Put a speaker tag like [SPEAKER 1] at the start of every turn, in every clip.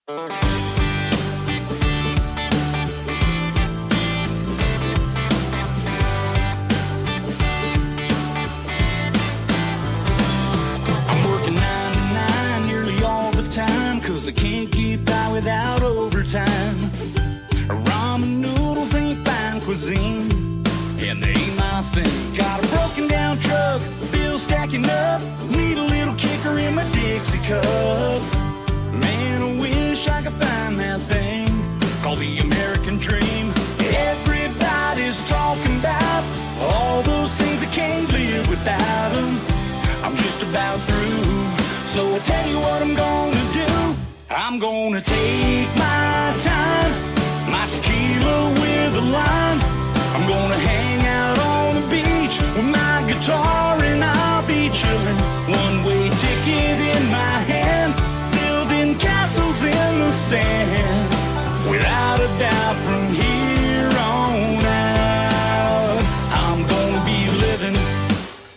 [SPEAKER 1] working 9 to 9 nearly all the time, 'cause I can't get by without overtime. Ramen noodles ain't fine cuisine, and they ain't my thing. Got a broken down truck, bills stacking up, need a little kicker in my Dixie cup. Man, I wish I could find that thing called the American dream. Everybody's talking about all those things I can't live without them. I'm just about through, so I tell you what I'm gonna do. I'm gonna take my time, my tequila with a lime. I'm gonna hang out on the beach with my guitar and I'll be chilling. One-way ticket in my hand, building castles in the sand. Without a doubt from here on out, I'm gonna be living.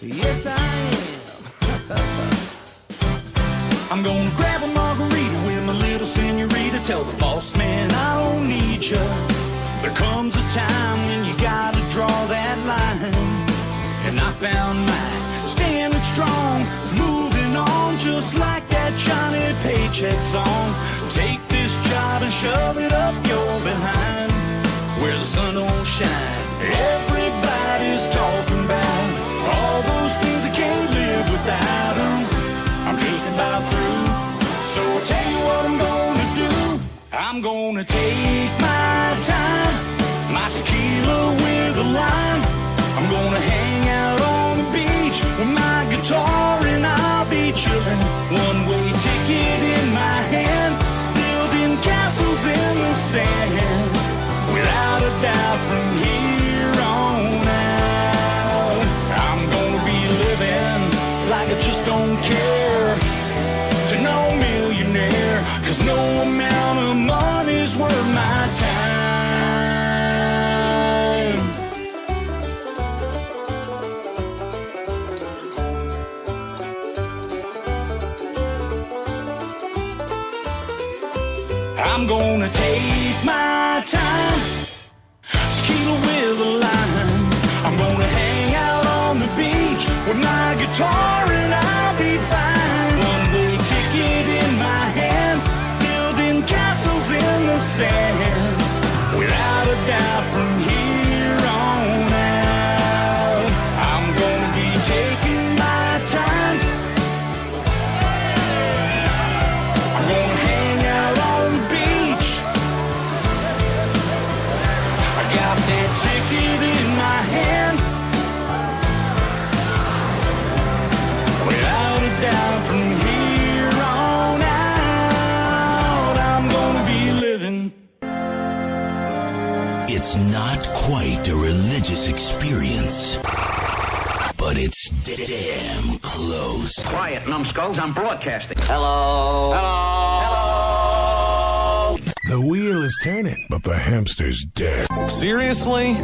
[SPEAKER 1] Yes, I am. I'm gonna grab a margarita with my little senorita. Tell the boss man I don't need ya. There comes a time when you gotta draw that line, and I found mine, standing strong, moving on, just like that Johnny Paycheck song. Take this job and shove it up your behind, where the sun don't shine. Everybody's talking about all those things I can't live without them. I'm just about through, so I'll tell you what I'm gonna do. I'm gonna take my time, my tequila with a lime. I'm gonna hang out on the beach with my guitar and I'll be chilling. One-way ticket in my hand, building castles in the sand. Without a doubt from here on out, I'm gonna be living like I just don't care. To no millionaire, 'cause no amount of money's worth my time. I'm gonna take my time, tequila with a lime. I'm gonna hang out on the beach with my guitar and I'll be fine. One-way ticket in my hand, building castles in the sand. Without a doubt from here on out, I'm gonna be taking my time. I'm gonna hang out on the beach. I got that ticket in my hand. Without a doubt from here on out, I'm gonna be living.
[SPEAKER 2] It's not quite a religious experience, but it's damn close.
[SPEAKER 3] Quiet, numbskulls, I'm broadcasting.
[SPEAKER 4] Hello.
[SPEAKER 5] The wheel is turning, but the hamster's dead.
[SPEAKER 6] Seriously?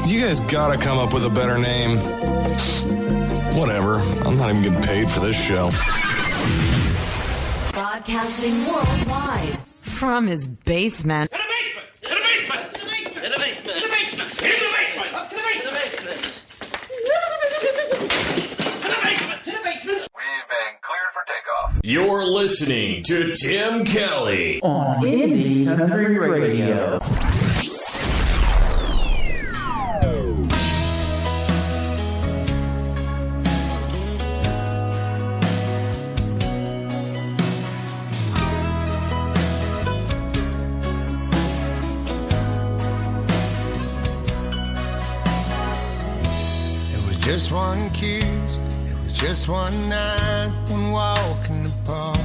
[SPEAKER 6] You guys gotta come up with a better name. Whatever. I'm not even getting paid for this show.
[SPEAKER 7] Broadcasting worldwide from his basement.
[SPEAKER 8] To the basement! To the basement! To the basement! To the basement! To the basement! To the basement! Up to the basement! To the basement! To the basement!
[SPEAKER 9] We've been cleared for takeoff.
[SPEAKER 10] You're listening to Tim Kelly
[SPEAKER 11] on Indie Country Radio.
[SPEAKER 12] Just one kiss, it was just one night, one walk in the park.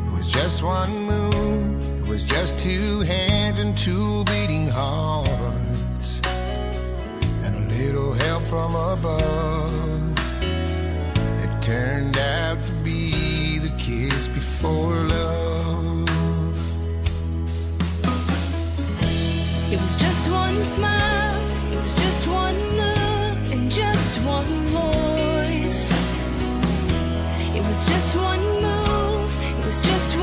[SPEAKER 12] It was just one move, it was just two hands and two beating hearts, and a little help from above. It turned out to be the kiss before love.
[SPEAKER 13] It was just one smile, it was just one look and just one voice. It was just one move, it was just one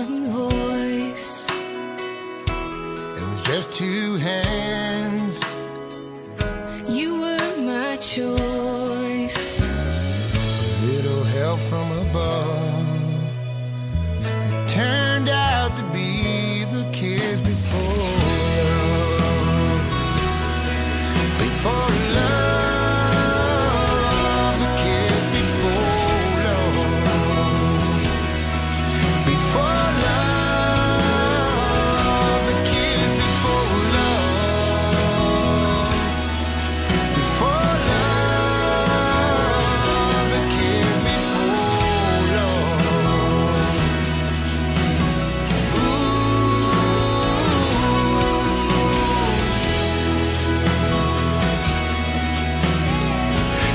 [SPEAKER 13] one voice.
[SPEAKER 12] It was just two hands.
[SPEAKER 13] You were my choice.
[SPEAKER 12] A little help from above. It turned out to be the kiss before love. Before love, the kiss before love. Before love, the kiss before love. Before love, the kiss before love.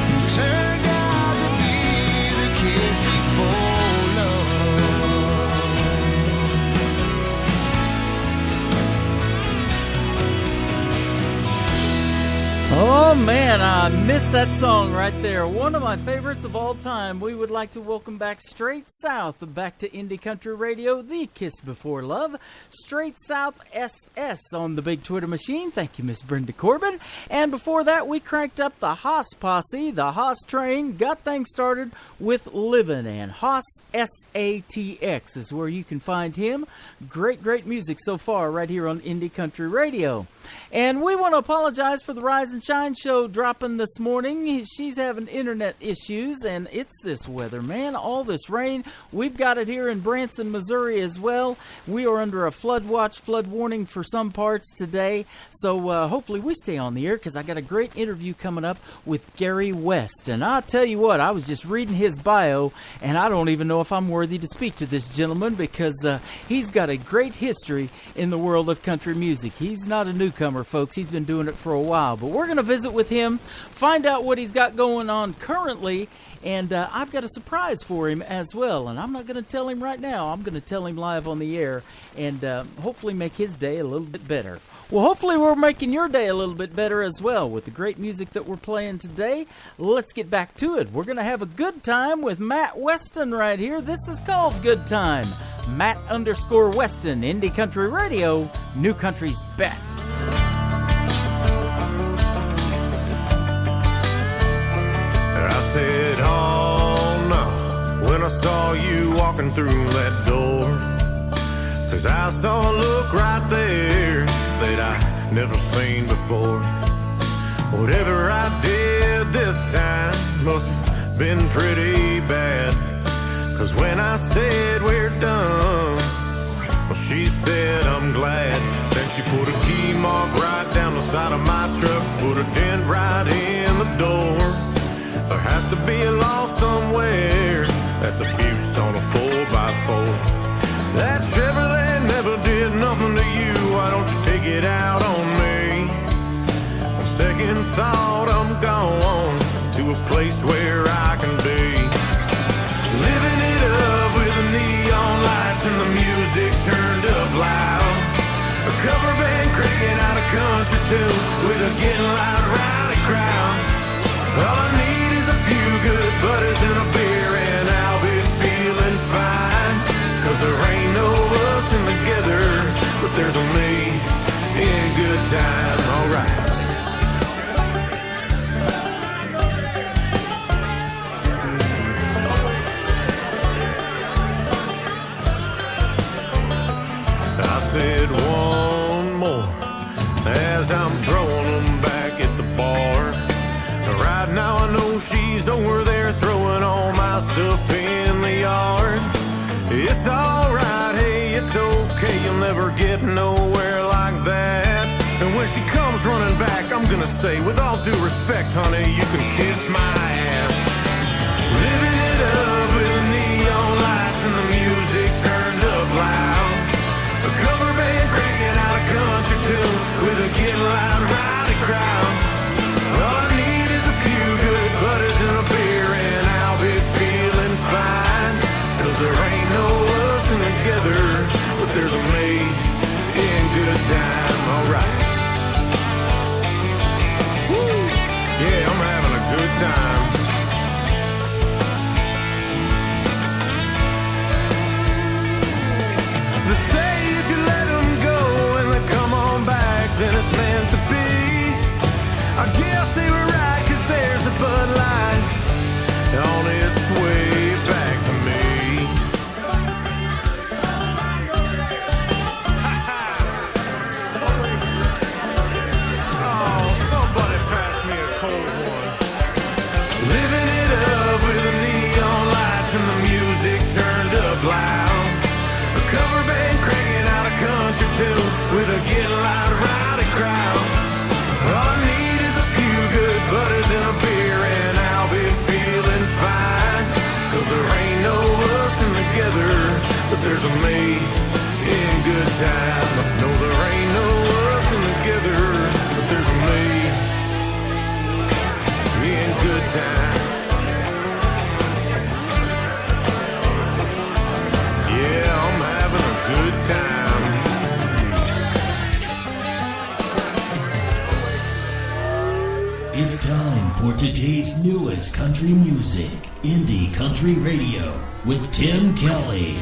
[SPEAKER 12] You turned out to be the kiss before love.
[SPEAKER 4] Oh man, I missed that song right there. One of my favorites of all time. We would like to welcome back Straight South, back to Indie Country Radio, the Kiss Before Love. Straight South SS on the big Twitter machine. Thank you, Miss Brenda Corbin. And before that, we cranked up the Haas Posse, the Haas Train, got things started with Livin', and Haas SATX is where you can find him. Great, great music so far right here on Indie Country Radio. And we want to apologize for the Rise and Shine show dropping this morning. She's having internet issues, and it's this weather, man. All this rain. We've got it here in Branson, Missouri as well. We are under a flood watch, flood warning for some parts today. So hopefully we stay on the air, because I got a great interview coming up with Gary West. And I'll tell you what, I was just reading his bio, and I don't even know if I'm worthy to speak to this gentleman, because he's got a great history in the world of country music. He's not a newcomer, folks. He's been doing it for a while. But we're going to visit with him, find out what he's got going on currently, and I've got a surprise for him as well. And I'm not going to tell him right now. I'm going to tell him live on the air, and hopefully make his day a little bit better. Well, hopefully we're making your day a little bit better as well with the great music that we're playing today. Let's get back to it. We're going to have a good time with Matt Weston right here. This is called Good Time. Matt_Weston, Indie Country Radio, New Country's best.
[SPEAKER 14] I said, oh no, when I saw you walking through that door. 'Cause I saw a look right there that I never seen before. Whatever I did this time must have been pretty bad. 'Cause when I said we're done, well, she said I'm glad. Then she put a key mark right down the side of my truck, put a dent right in the door. There has to be a law somewhere that's abuse on a 4x4. That Chevrolet never did nothing to you. Why don't you take it out on me? On second thought, I'm gone to a place where I can be. Living it up with the neon lights and the music turned up loud. A cover band cranking out a country tune with a getting loud rowdy crowd. All I need is a few good buddies and a beer and I'll be feeling fine. 'Cause there ain't no us in together, but there's a me in good time, alright. I said one more as I'm throwing them back at the bar. Right now I know she's over there throwing all my stuff in the yard. It's alright, hey, it's okay, you'll never get nowhere like that. And when she comes running back, I'm gonna say, with all due respect, honey, you can kiss my ass. Living it up with the neon lights and the music turned up loud. A cover band cranking out a country tune with a getting loud, rowdy crowd. All I need is a few good buddies and a beer and I'll be feeling fine. 'Cause there ain't no us in together, but there's a me in good time, alright. Woo! Yeah, I'm having a good time. with a get loud rowdy crowd. All I need is a few good buddies and a beer and I'll be feeling fine. 'Cause there ain't no us in together, but there's a me in good time. No, there ain't no us in together, but there's a me in good time. Yeah, I'm having a good time.
[SPEAKER 2] It's time for today's newest country music, Indie Country Radio, with Tim Kelly.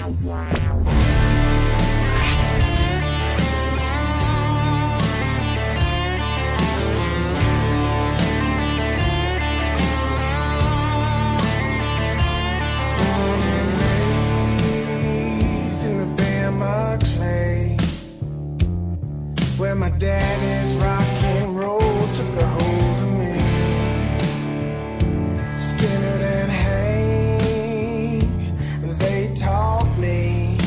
[SPEAKER 12] Where my daddy's rock and roll took a hold of me. Skinner and Hank, they taught me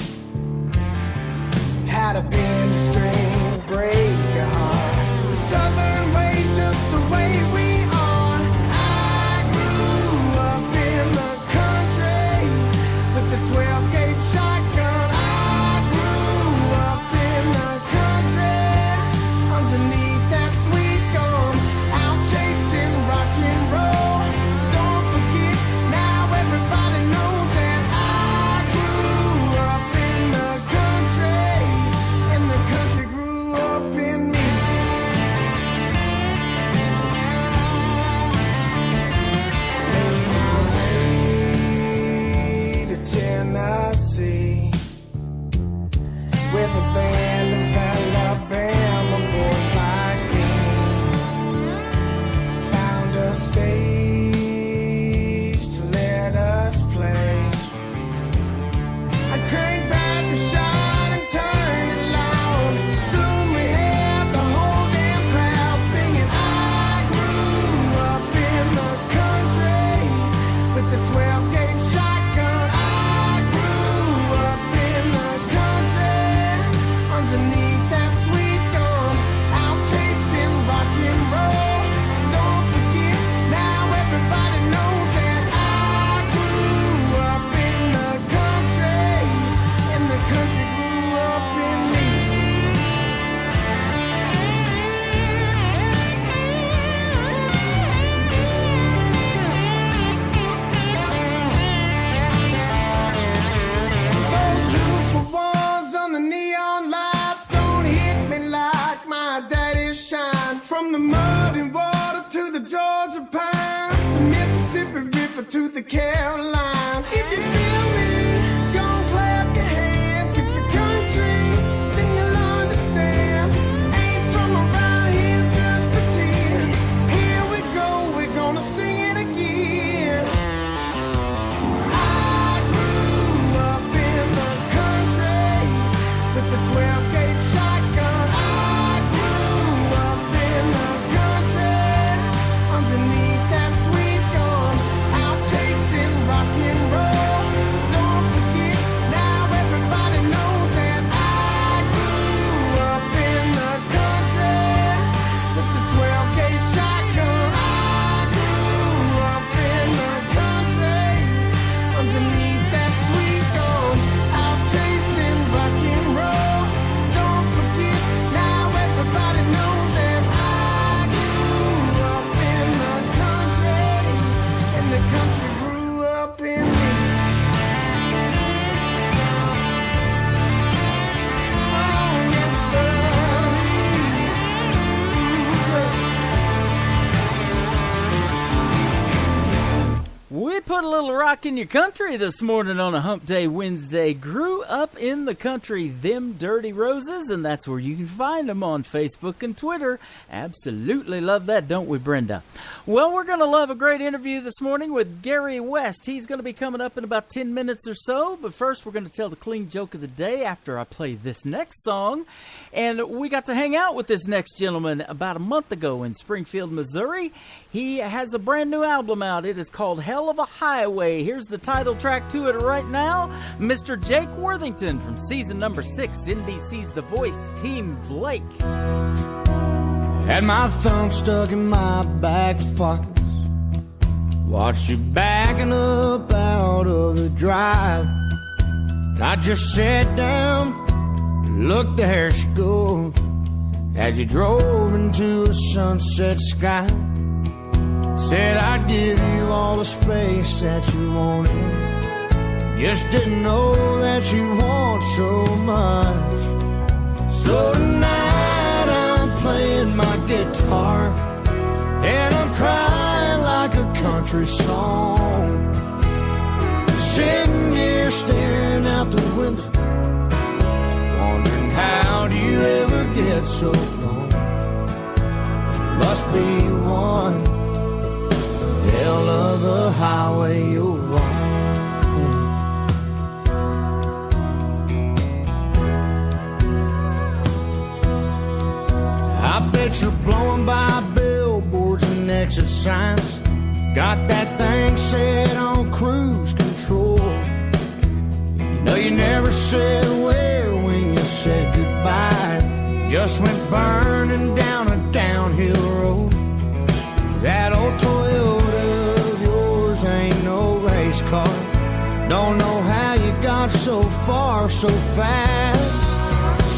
[SPEAKER 12] how to bend a string, break a heart. The southern way's just the way we are. I grew up in the country with the 12-gauge shotgun. I grew up in the country underneath that sweet gum, out chasing rock and roll. Don't forget, now everybody knows that I grew up in the country, and the country grew up in me. Made my way to Tennessee with a band of Alabama boys like me. Found a stage to let us play. I cranked back the shot and turned it loud. Soon we had the whole damn crowd singing. I grew up in the country with the 12-gauge shotgun. I grew up in the country underneath that sweet gum, out chasing rock and roll. Don't forget, now everybody knows that I grew up in the country, and the country grew up in me. Those 2-for-1s on the neon lights don't hit me like my daddy's shine. From the muddy water to the Georgia pines, the Mississippi River to the Carolines. If you feel me, go and clap your hands. If you're country, then you'll understand. Ain't from around here, just pretend. Here we go, we're gonna sing it again. I grew up in the country with the 12-gauge shotgun. I grew up in the country underneath that sweet gum, out chasing rock and roll. Don't forget, now everybody knows that I grew up in the country with the 12-gauge shotgun. I grew up in the country underneath that sweet gum, out chasing rock and roll. Don't forget, now everybody knows that I grew up in the country, and the country grew up in me. Oh, yes, sir.
[SPEAKER 4] We put a little rock in your country this morning on a Hump Day Wednesday. Grew up in the country, them Dirty Roses, and that's where you can find them on Facebook and Twitter. Absolutely love that, don't we, Brenda? Well, we're going to love a great interview this morning with Gary West. He's going to be coming up in about 10 minutes or so, but first we're going to tell the clean joke of the day after I play this next song. And we got to hang out with this next gentleman about a month ago in Springfield, Missouri. He has a brand new album out. It is called Hell of a High Highway. Here's the title track to it right now. Mr. Jake Worthington from season number 6, NBC's The Voice, Team Blake.
[SPEAKER 15] Had my thumb stuck in my back pockets, watched you backing up out of the drive. I just sat down, looked, there she goes, as you drove into a sunset sky. Said I'd give you all the space that you wanted, just didn't know that you want so much. So tonight I'm playing my guitar and I'm crying like a country song, sitting here staring out the window, wondering how do you ever get so long. Must be one hell of a highway you're on. I bet you're blowing by billboards and exit signs, got that thing set on cruise control. You know you never said where when you said goodbye, just went burning down a downhill road. That old Toyota of yours ain't no race car, don't know how you got so far so fast.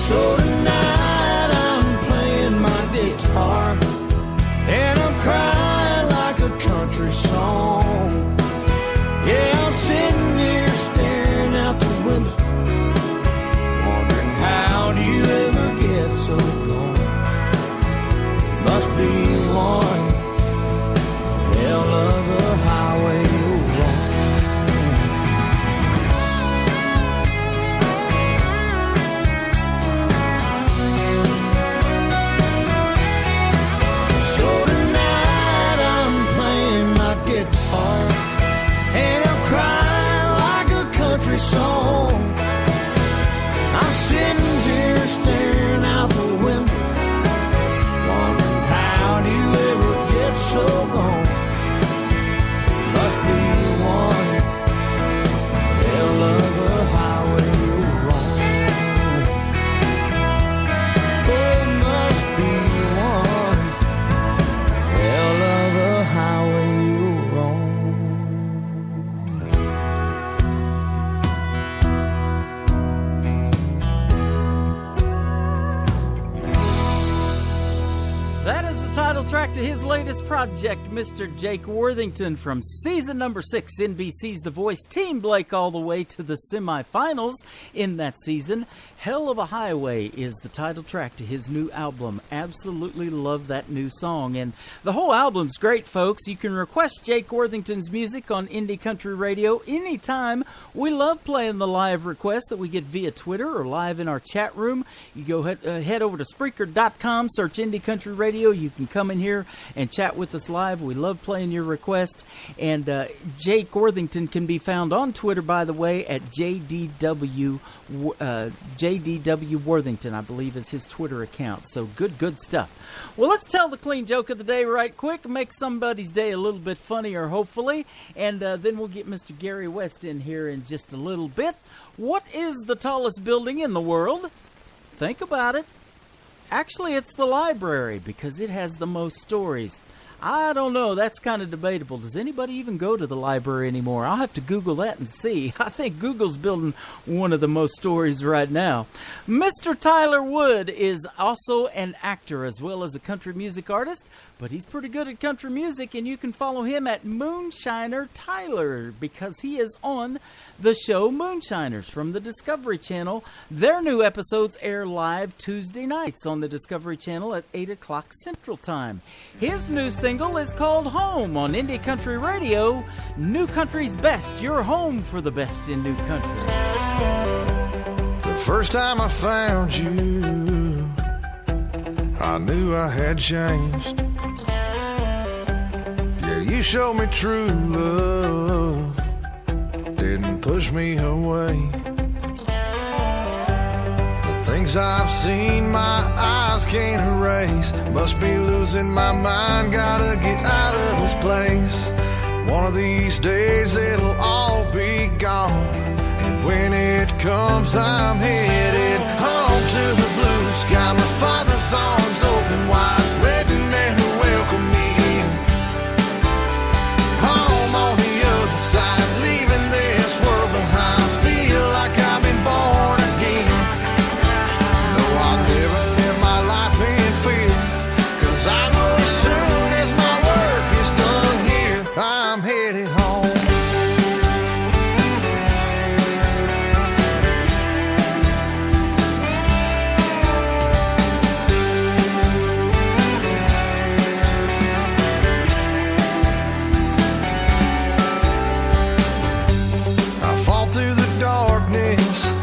[SPEAKER 15] So tonight I'm playing my guitar and I'm crying like a country song. Yeah, I'm sitting here staring out the window, wondering how do you ever get so gone. Must be one hell of a highway you're on. So tonight I'm playing my guitar and I'm crying like a country song. I'm sitting here staring out the window, wondering how do you ever get so gone. Must be one hell of a highway you're on. Oh, must be one hell of a highway you're on.
[SPEAKER 4] That is the title track to his latest project, Mr. Jake Worthington from season number 6, NBC's The Voice, Team Blake, all the way to the semifinals in that season. Hell of a Highway is the title track to his new album. Absolutely love that new song. And the whole album's great, folks. You can request Jake Worthington's music on Indie Country Radio anytime. We love playing the live requests that we get via Twitter or live in our chat room. You go head over to Spreaker.com, search Indie Country Radio. You can come in here and chat with us live. We love playing your request. And Jake Worthington can be found on Twitter, by the way, at JDW Worthington, I believe, is his Twitter account. So good stuff. Well, let's tell the clean joke of the day right quick. Make somebody's day a little bit funnier, hopefully. And then we'll get Mr. Gary West in here in just a little bit. What is the tallest building in the world? Think about it. Actually, it's the library, because it has the most stories. I don't know. That's kind of debatable. Does anybody even go to the library anymore? I'll have to Google that and see. I think Google's building one of the most stories right now. Mr. Tyler Wood is also an actor as well as a country music artist, but he's pretty good at country music, and you can follow him at Moonshiner Tyler because he is on the show Moonshiners from the Discovery Channel. Their new episodes air live Tuesday nights on the Discovery Channel at 8 o'clock Central Time. His new single is called Home on Indie Country Radio. New Country's best. Your home for the best in new country.
[SPEAKER 12] The first time I found you, I knew I had changed. Yeah, you showed me true love, didn't push me away. The things I've seen my eyes can't erase. Must be losing my mind, gotta get out of this place. One of these days it'll all be gone. And when it comes, I'm headed home to the blue sky. My father's arms open wide, ready to welcome me in. Home on the other side, leaving this world behind. Feel like I've been born again. No, I'll never live my life in fear, 'cause I know as soon as my work is done here, I'm headed home.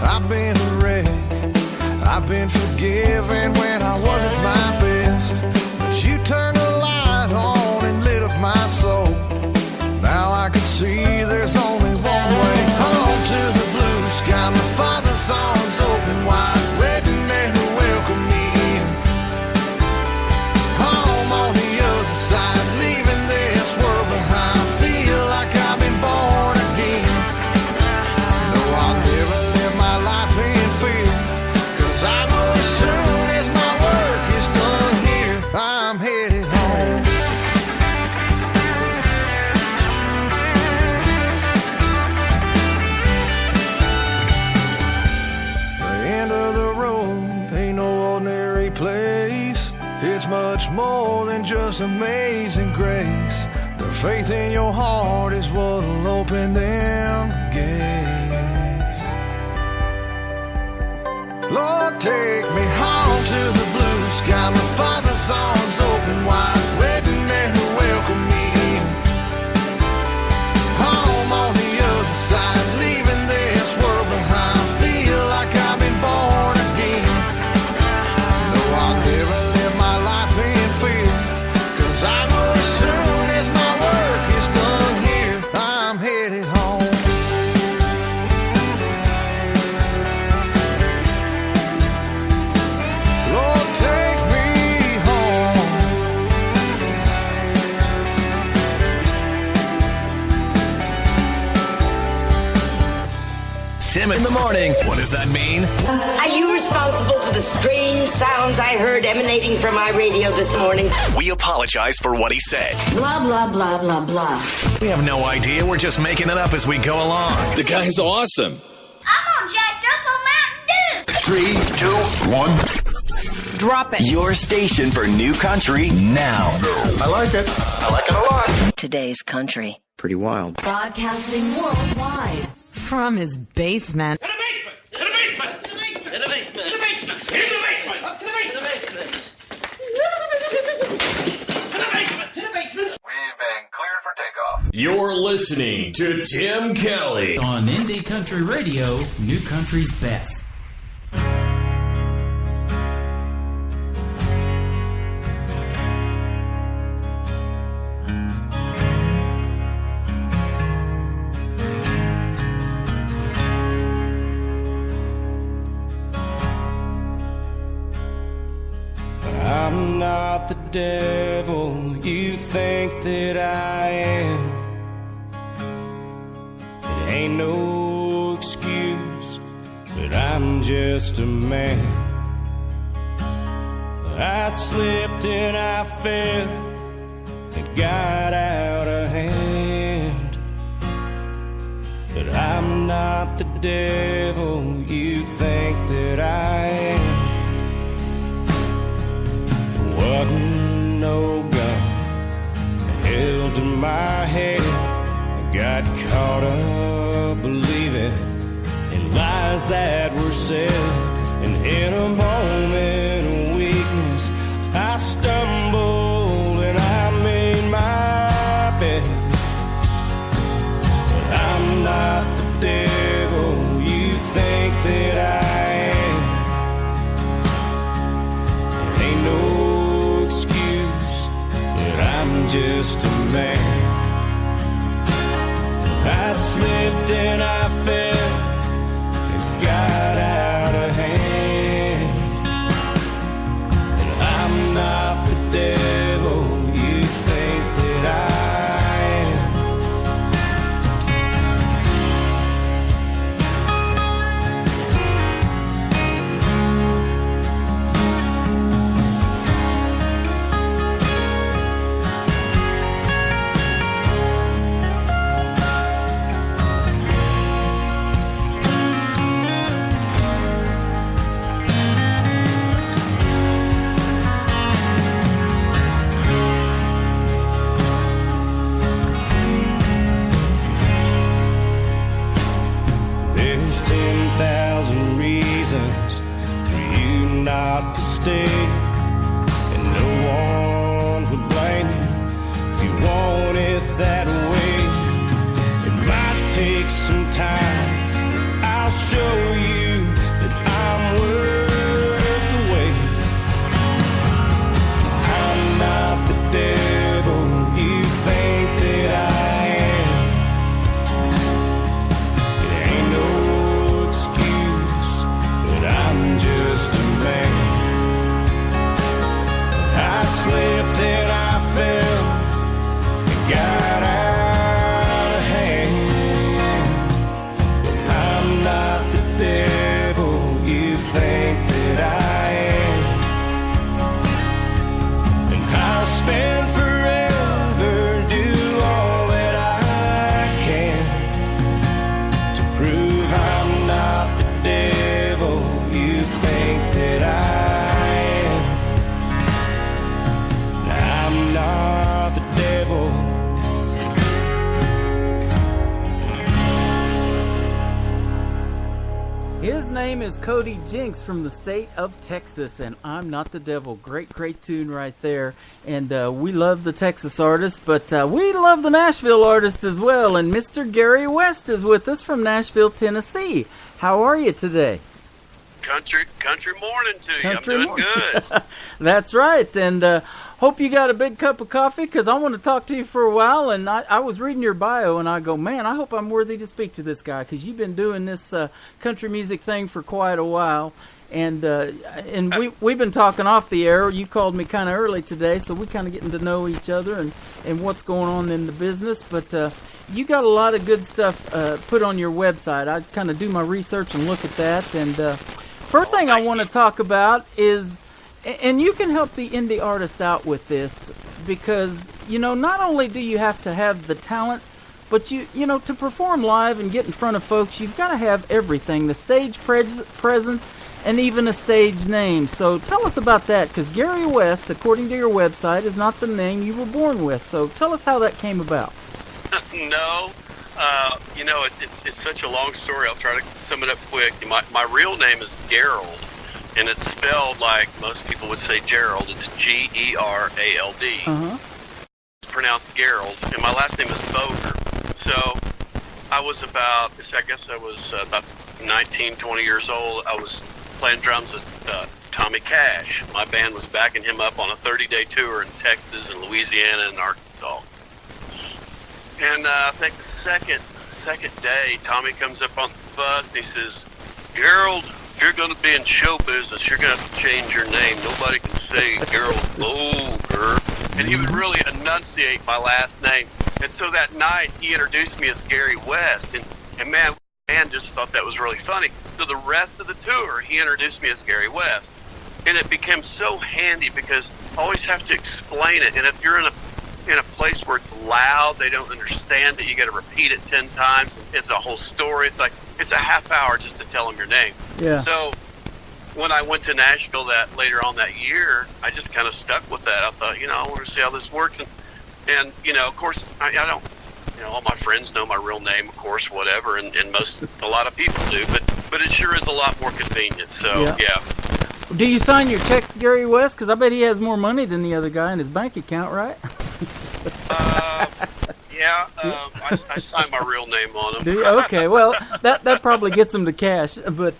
[SPEAKER 12] I've been a wreck. I've been forgiven when I wasn't my best. But you turned the light on and lit up my soul. Now I can see there's only one way home to the blue sky. My father's arms open wide, ready to welcome me in. Home on the other side, leaving this world behind. Feel like I've been born again. No, I'll never live my life in fear, 'cause I know as soon as my work is done here, I'm headed home. The end of the road ain't no ordinary place. It's much more than just amazing grace. The faith in your heart is what'll open them gates. Lord, take me home to the blue sky. My father's arms open wide, ready to welcome me in. Home on the other side, leaving this world behind. Feel like I've been born again. No, I'll never live my life in fear, 'cause I know as soon as my work is done here, I'm headed home. Lord, take me home.
[SPEAKER 16] Tim in the morning. What does that mean?
[SPEAKER 17] Are you responsible for the strange sounds I heard emanating from my radio this morning?
[SPEAKER 16] We apologize for what he said.
[SPEAKER 17] Blah, blah, blah, blah, blah.
[SPEAKER 16] We have no idea. We're just making it up as we go along.
[SPEAKER 10] The guy's awesome.
[SPEAKER 13] I'm all jacked up on Mountain Dew.
[SPEAKER 16] 3, 2, 1.
[SPEAKER 17] Drop it.
[SPEAKER 16] Your station for new country now.
[SPEAKER 6] I like it. I like it a lot.
[SPEAKER 17] Today's country.
[SPEAKER 16] Pretty wild.
[SPEAKER 7] Broadcasting worldwide from his basement.
[SPEAKER 8] To the basement! To the basement! To the basement! To the basement! To the basement! Up to the basement! To the basement! To the basement!
[SPEAKER 9] We've been cleared for takeoff.
[SPEAKER 10] You're listening to Tim Kelly
[SPEAKER 2] On Indie Country Radio, New Country's Best.
[SPEAKER 15] I'm not the devil you think that I am. It ain't no excuse, but I'm just a man. I slipped and I fell, it got out of hand. But I'm not the devil you think that I am. Wasn't no gun held to my head. I got caught up believing in lies that were said. And in a moment of weakness, I stumbled and I made my bed. But I'm not the devil you think that I am. Ain't no I'm just a man. I slipped and I fell, it got out of hand. And I'm not the devil you think that I am.
[SPEAKER 1] take some time. I'll show you that I'm worth the wait. I'm not the devil you think that I am. It ain't no excuse, but I'm just a man. I slipped and I fell and got out of hand. But I'm not the devil you think that I am. And I'll spend forever, do all that I can to prove I'm not the devil you think that I am. I'm not the devil.
[SPEAKER 4] His name is Cody Jinks from the state of Texas, and I'm Not the Devil. Great, great tune right there. And we love the Texas artist, but we love the Nashville artist as well. And Mr. Gary West is with us from Nashville, Tennessee. How are you today?
[SPEAKER 18] Country morning to you. I'm doing good.
[SPEAKER 4] That's right. And hope you got a big cup of coffee, because I want to talk to you for a while. And I was reading your bio, and I go, man, I hope I'm worthy to speak to this guy, because you've been doing this country music thing for quite a while. And we've been talking off the air. You called me kind of early today, so we're kind of getting to know each other and what's going on in the business. But you got a lot of good stuff put on your website. I kind of do my research and look at that. And first thing I want to talk about is, and you can help the indie artist out with this, because, not only do you have to have the talent, but you know, to perform live and get in front of folks, you've got to have everything, the stage presence and even a stage name. So tell us about that, because Gary West, according to your website, is not the name you were born with. So tell us how that came about.
[SPEAKER 18] No. It's such a long story. I'll try to sum it up quick. My real name is Gerald, and it's spelled like most people would say Gerald. It's Gerald. It's pronounced Gerald, and my last name is Boger. So I was about 19, 20 years old. I was playing drums with Tommy Cash. My band was backing him up on a 30-day tour in Texas and Louisiana and Arkansas. And I think the second day, Tommy comes up on the bus and he says, Gerald, if you're going to be in show business, you're going to have to change your name. Nobody can say Gerald Boger. And he would really enunciate my last name. And so that night, he introduced me as Gary West. And man just thought that was really funny. So the rest of the tour, he introduced me as Gary West. And it became so handy because I always have to explain it. And if you're in a place where it's loud, they don't understand it, you got to repeat it 10 times. It's a whole story. It's a half hour just to tell them your name.
[SPEAKER 4] Yeah.
[SPEAKER 18] So when I went to Nashville later on that year, I just kind of stuck with that. I thought, I want to see how this works. And of course, I don't, all my friends know my real name, of course, whatever, and a lot of people do, but it sure is a lot more convenient. So, yeah.
[SPEAKER 4] Do you sign your checks, Gary West? Because I bet he has more money than the other guy in his bank account, right?
[SPEAKER 18] I signed my real name on them.
[SPEAKER 4] Do you? Okay, well, that probably gets him to cash. But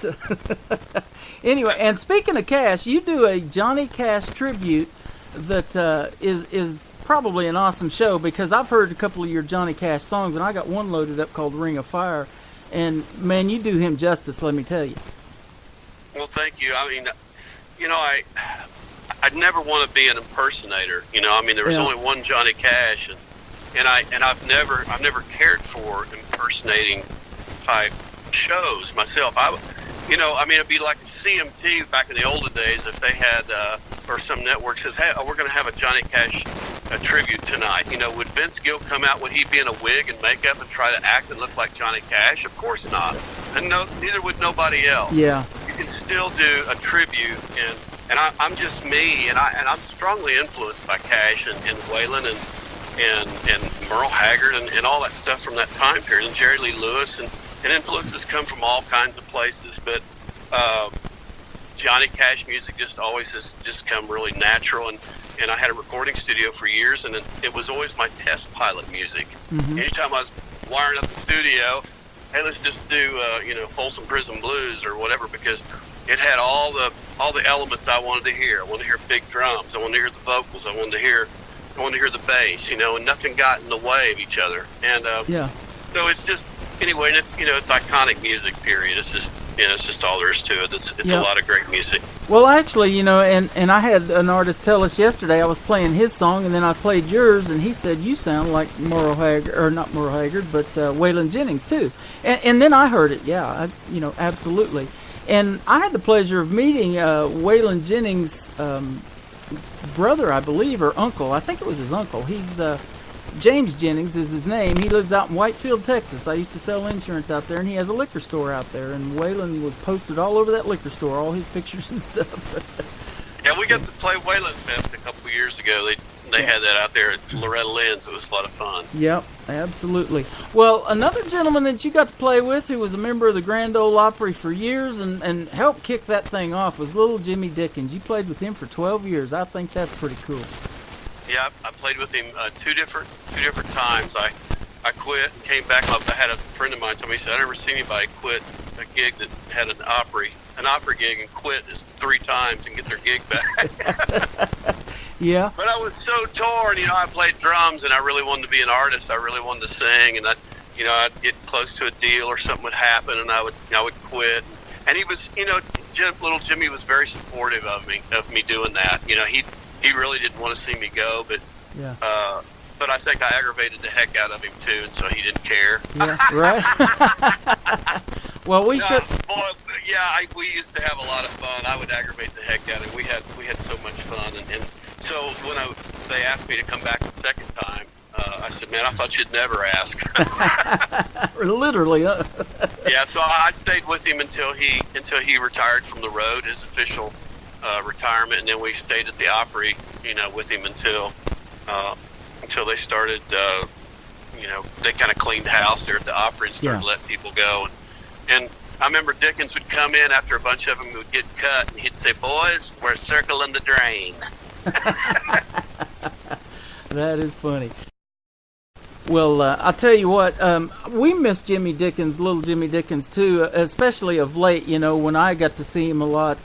[SPEAKER 4] anyway, and speaking of cash, you do a Johnny Cash tribute that is probably an awesome show, because I've heard a couple of your Johnny Cash songs, and I got one loaded up called Ring of Fire, and man, you do him justice, let me tell you.
[SPEAKER 18] Well, thank you. I mean, I'd never want to be an impersonator. There was only one Johnny Cash, and I've never cared for impersonating type shows myself. It'd be like CMT back in the olden days if they had, or some network says, hey, we're going to have a Johnny Cash tribute tonight. Would Vince Gill come out? Would he be in a wig and makeup and try to act and look like Johnny Cash? Of course not. And neither would nobody else.
[SPEAKER 4] Yeah.
[SPEAKER 18] You can still do a tribute, and I'm just me, and I'm strongly influenced by Cash and Waylon and Merle Haggard and all that stuff from that time period, and Jerry Lee Lewis, and influences come from all kinds of places, but Johnny Cash music just always has just come really natural, and I had a recording studio for years, and it was always my test pilot music.
[SPEAKER 4] Mm-hmm.
[SPEAKER 18] Anytime I was wiring up the studio. Hey, let's just do Folsom Prison Blues or whatever, because it had all the elements I wanted to hear. I wanted to hear big drums. I wanted to hear the vocals. I wanted to hear the bass. And nothing got in the way of each other. And so it's just anyway. And it's iconic music. Period. It's just it's just all there is to it. It's a lot of great music.
[SPEAKER 4] Well, actually, and I had an artist tell us yesterday. I was playing his song, and then I played yours, and he said you sound like Merle Haggard, or not Merle Haggard, but Waylon Jennings too. And then I heard it. Yeah, absolutely. And I had the pleasure of meeting Waylon Jennings' brother, I believe, or uncle. I think it was his uncle. He's James Jennings is his name. He lives out in Whitefield, Texas. I used to sell insurance out there, and he has a liquor store out there. And Waylon was posted all over that liquor store, all his pictures and stuff.
[SPEAKER 18] Yeah, we got to play Waylon Fest a couple of years ago. They had that out there at Loretta Lynn's. It was a lot of fun.
[SPEAKER 4] Yep, absolutely. Well, another gentleman that you got to play with who was a member of the Grand Ole Opry for years and helped kick that thing off was little Jimmy Dickens. You played with him for 12 years. I think that's pretty cool.
[SPEAKER 18] Yeah, I played with him two different times. I quit and came back. I had a friend of mine tell me, he said, I never seen anybody quit a gig that had an Opry gig and quit 3 times and get their gig back.
[SPEAKER 4] Yeah.
[SPEAKER 18] But I was so torn. I played drums and I really wanted to be an artist. I really wanted to sing, and I'd get close to a deal or something would happen and I would quit. And he was, little Jimmy was very supportive of me doing that. He really didn't want to see me go, but but I think I aggravated the heck out of him too, and so he didn't care.
[SPEAKER 4] Yeah, right. Well, we should.
[SPEAKER 18] We used to have a lot of fun. I would aggravate the heck out of him. We had so much fun, and so when they asked me to come back the second time, I said, "Man, I thought you'd never ask."
[SPEAKER 4] Literally.
[SPEAKER 18] Yeah, so I stayed with him until he retired from the road, his official retirement, and then we stayed at the Opry, with him until they started, they kind of cleaned house there at the Opry and started letting people go. And I remember Dickens would come in after a bunch of them would get cut, and he'd say, "Boys, we're circling the drain."
[SPEAKER 4] That is funny. Well, I'll tell you what, we miss Jimmy Dickens, little Jimmy Dickens, too, especially of late, when I got to see him a lot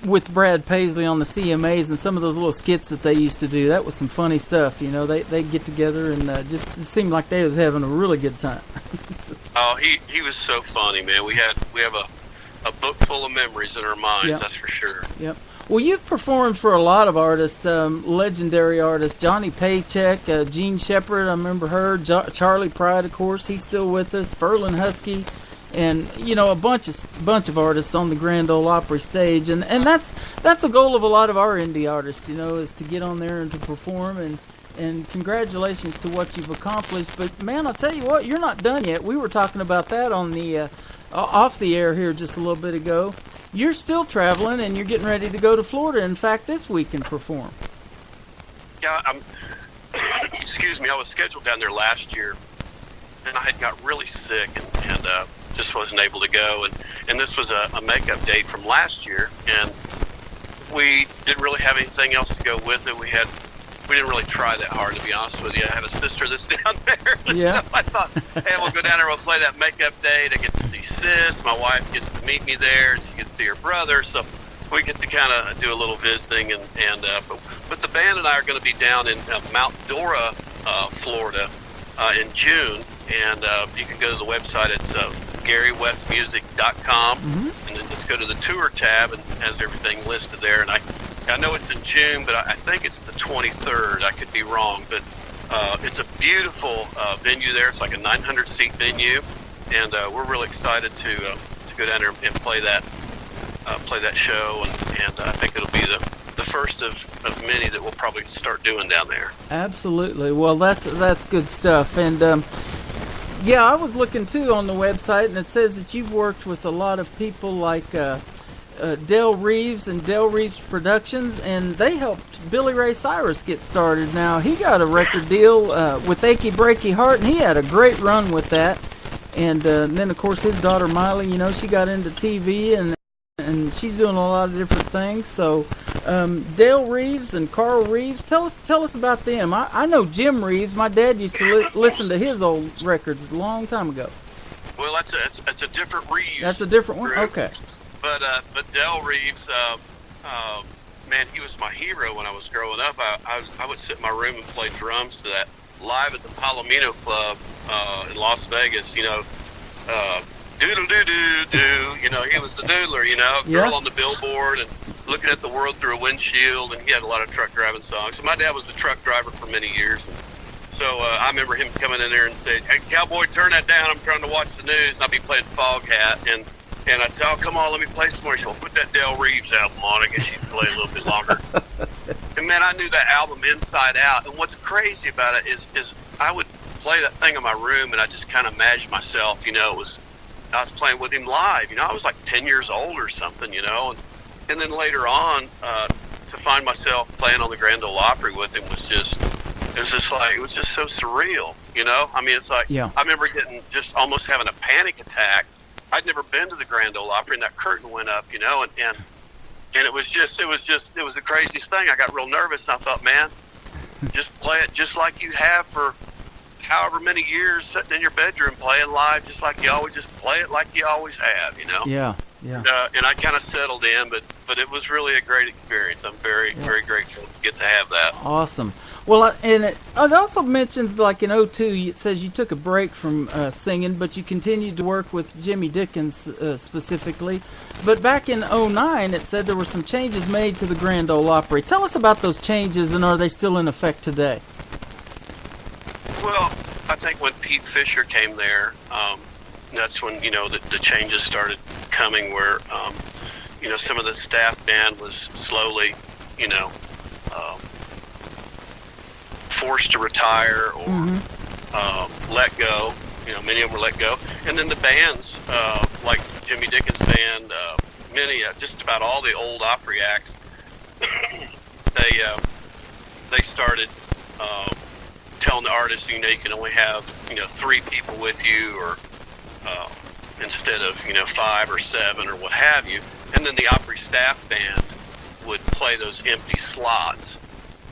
[SPEAKER 4] with Brad Paisley on the CMAs and some of those little skits that they used to do. That was some funny stuff, They'd get together and just it seemed like they was having a really good time.
[SPEAKER 18] Oh, he was so funny, man. We have a book full of memories in our minds, that's for sure.
[SPEAKER 4] Yep. Well, you've performed for a lot of artists, legendary artists. Johnny Paycheck, Gene Shepard, I remember her. Charlie Pride, of course, he's still with us. Ferlin Husky, and a bunch of artists on the Grand Ole Opry stage. And that's a goal of a lot of our indie artists, is to get on there and to perform. And congratulations to what you've accomplished. But man, I'll tell you what, you're not done yet. We were talking about that on the off the air here just a little bit ago. You're still traveling, and you're getting ready to go to Florida, in fact, this week and perform.
[SPEAKER 18] Yeah, excuse me, I was scheduled down there last year, and I had got really sick and just wasn't able to go. And this was a makeup date from last year, and we didn't really have anything else to go with it. We didn't really try that hard, to be honest with you. I have a sister that's down there.
[SPEAKER 4] Yeah.
[SPEAKER 18] So I thought, hey, we'll go down there, we'll play that makeup date. I get to see Sis. My wife gets to meet me there. She gets to see her brother. So we get to kind of do a little visiting. But the band and I are going to be down in Mount Dora, Florida, in June. And you can go to the website. It's GaryWestMusic.com. Mm-hmm. And then just go to the tour tab, and it has everything listed there. And I know it's in June, but I think it's the 23rd. I could be wrong, but it's a beautiful venue there. It's like a 900-seat venue, and we're really excited to go down there and play that show. And I think it'll be the first of many that we'll probably start doing down there. Absolutely.
[SPEAKER 4] Well, that's good stuff. And I was looking too on the website, and it says that you've worked with a lot of people like Del Reeves and Del Reeves Productions, and they helped Billy Ray Cyrus get started. Now, he got a record deal with Achy Breaky Heart, and he had a great run with that. And then, of course, his daughter Miley, she got into TV, and she's doing a lot of different things. So Dale Reeves and Carl Reeves. Tell us about them. I know Jim Reeves. My dad used to listen to his old records a long time ago.
[SPEAKER 18] Well, that's a different Reeves.
[SPEAKER 4] That's a different one?
[SPEAKER 18] group.
[SPEAKER 4] Okay.
[SPEAKER 18] But Dale Reeves, man, he was my hero when I was growing up. I would sit in my room and play drums to that live at the Palomino Club in Las Vegas, doodle-doo-doo-doo, he was the doodler, girl on the billboard and looking at the world through a windshield, and he had a lot of truck driving songs. So my dad was a truck driver for many years. So I remember him coming in there and saying, "Hey, cowboy, turn that down. I'm trying to watch the news." And I'd be playing Foghat, and I'd say, "Oh, come on, let me play some more." He said, "Well, put that Dale Reeves album on. I guess you can play a little bit longer." And, man, I knew that album inside out. And what's crazy about it is I would play that thing in my room, and I just kind of imagined myself, I was playing with him live. I was like 10 years old or something, And then later on, to find myself playing on the Grand Ole Opry with him was just so surreal, I mean, it's like, I remember almost having a panic attack. I'd never been to the Grand Ole Opry, and that curtain went up, and it was the craziest thing. I got real nervous, and I thought, man, just play it just like you have for however many years, sitting in your bedroom playing live, just like you always, just play it like you always have,
[SPEAKER 4] Yeah.
[SPEAKER 18] And I kind of settled in, but it was really a great experience. I'm very, very grateful to get to have that.
[SPEAKER 4] Awesome. Well, and it also mentions, like in 2002, it says you took a break from singing, but you continued to work with Jimmy Dickens specifically. But back in 2009, it said there were some changes made to the Grand Ole Opry. Tell us about those changes, and are they still in effect today?
[SPEAKER 18] Well, I think when Pete Fisher came there, that's when, the changes started coming where, some of the staff band was slowly, forced to retire or let go. Many of them were let go. And then the bands, like Jimmy Dickens' band, many, just about all the old Opry acts, they started telling the artists, you can only have, 3 people with you, or instead of, 5 or 7 or what have you. And then the Opry staff band would play those empty slots.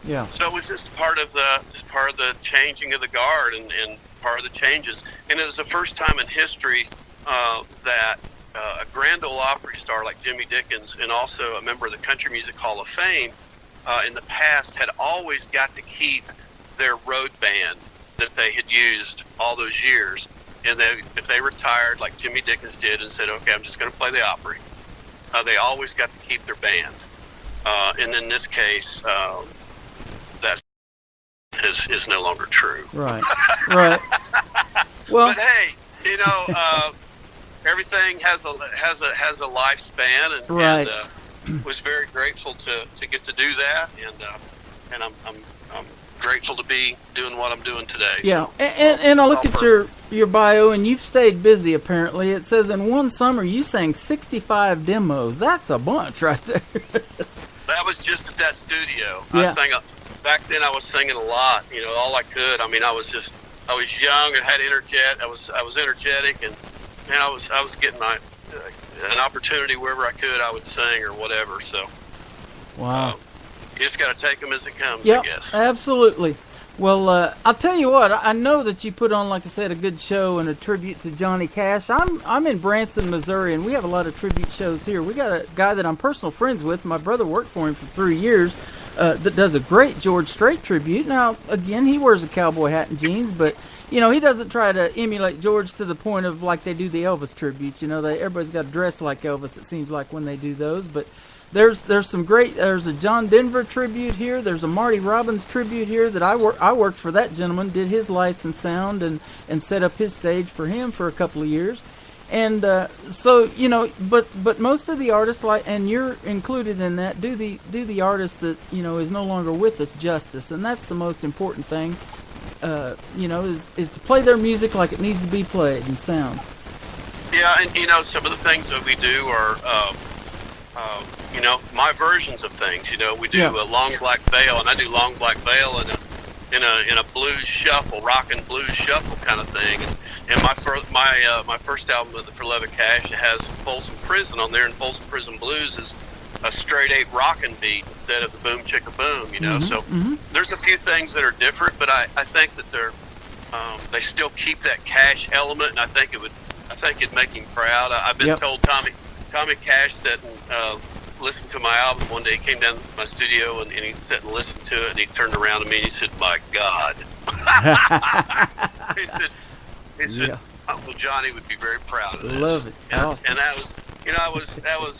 [SPEAKER 4] Yeah.
[SPEAKER 18] So it was just part of the changing of the guard and part of the changes. And it was the first time in history that a Grand Ole Opry star like Jimmy Dickens, and also a member of the Country Music Hall of Fame, in the past had always got to keep their road band that they had used all those years. And if they retired like Jimmy Dickens did and said, "Okay, I'm just going to play the Opry," they always got to keep their band. And in this case, that is no longer true.
[SPEAKER 4] Right. Right. Well,
[SPEAKER 18] but hey, everything has a lifespan, and,
[SPEAKER 4] right.
[SPEAKER 18] and was very grateful to get to do that, and I'm grateful to be doing what I'm doing today.
[SPEAKER 4] Yeah,
[SPEAKER 18] so,
[SPEAKER 4] and I look at your bio, and you've stayed busy, apparently. It says in one summer you sang 65 demos. That's a bunch right there.
[SPEAKER 18] That was just at that studio.
[SPEAKER 4] Yeah.
[SPEAKER 18] Back then I was singing a lot, all I could. I mean, I was young and had I was energetic, and I was getting an opportunity wherever I could, I would sing or whatever. So,
[SPEAKER 4] wow.
[SPEAKER 18] You just got to take them as it comes,
[SPEAKER 4] Yep,
[SPEAKER 18] I guess.
[SPEAKER 4] Absolutely. Well, I'll tell you what. I know that you put on, like I said, a good show and a tribute to Johnny Cash. I'm in Branson, Missouri, and we have a lot of tribute shows here. We got a guy that I'm personal friends with. My brother worked for him for 3 years. That does a great George Strait tribute. Now, again, he wears a cowboy hat and jeans, but he doesn't try to emulate George to the point of like they do the Elvis tributes. Everybody's got to dress like Elvis. It seems like when they do those, but. There's some great. There's a John Denver tribute here. There's a Marty Robbins tribute here that I worked for that gentleman, did his lights and sound, and set up his stage for him for a couple of years, and so but most of the artists, and you're included in that, do the artist that is no longer with us justice, and that's the most important thing, is to play their music like it needs to be played and sound.
[SPEAKER 18] Yeah, and some of the things that we do are. My versions of things. We do a Long Black Veil, and I do Long Black Veil in a blues shuffle, rock and blues shuffle kind of thing. And my first album, For Love of Cash, has Folsom Prison on there, and Folsom Prison Blues a straight 8 rockin' beat instead of the boom chicka boom, you know. So there's a few things that are different, but I think that they still keep that Cash element, and I think it'd make him proud. I've been told Tommy Cash sat and listened to my album one day. He came down to my studio and he sat and listened to it, and he turned around to me and he said, "My God." he said Uncle Johnny would be very proud of this.
[SPEAKER 4] Love it. Awesome.
[SPEAKER 18] And that was,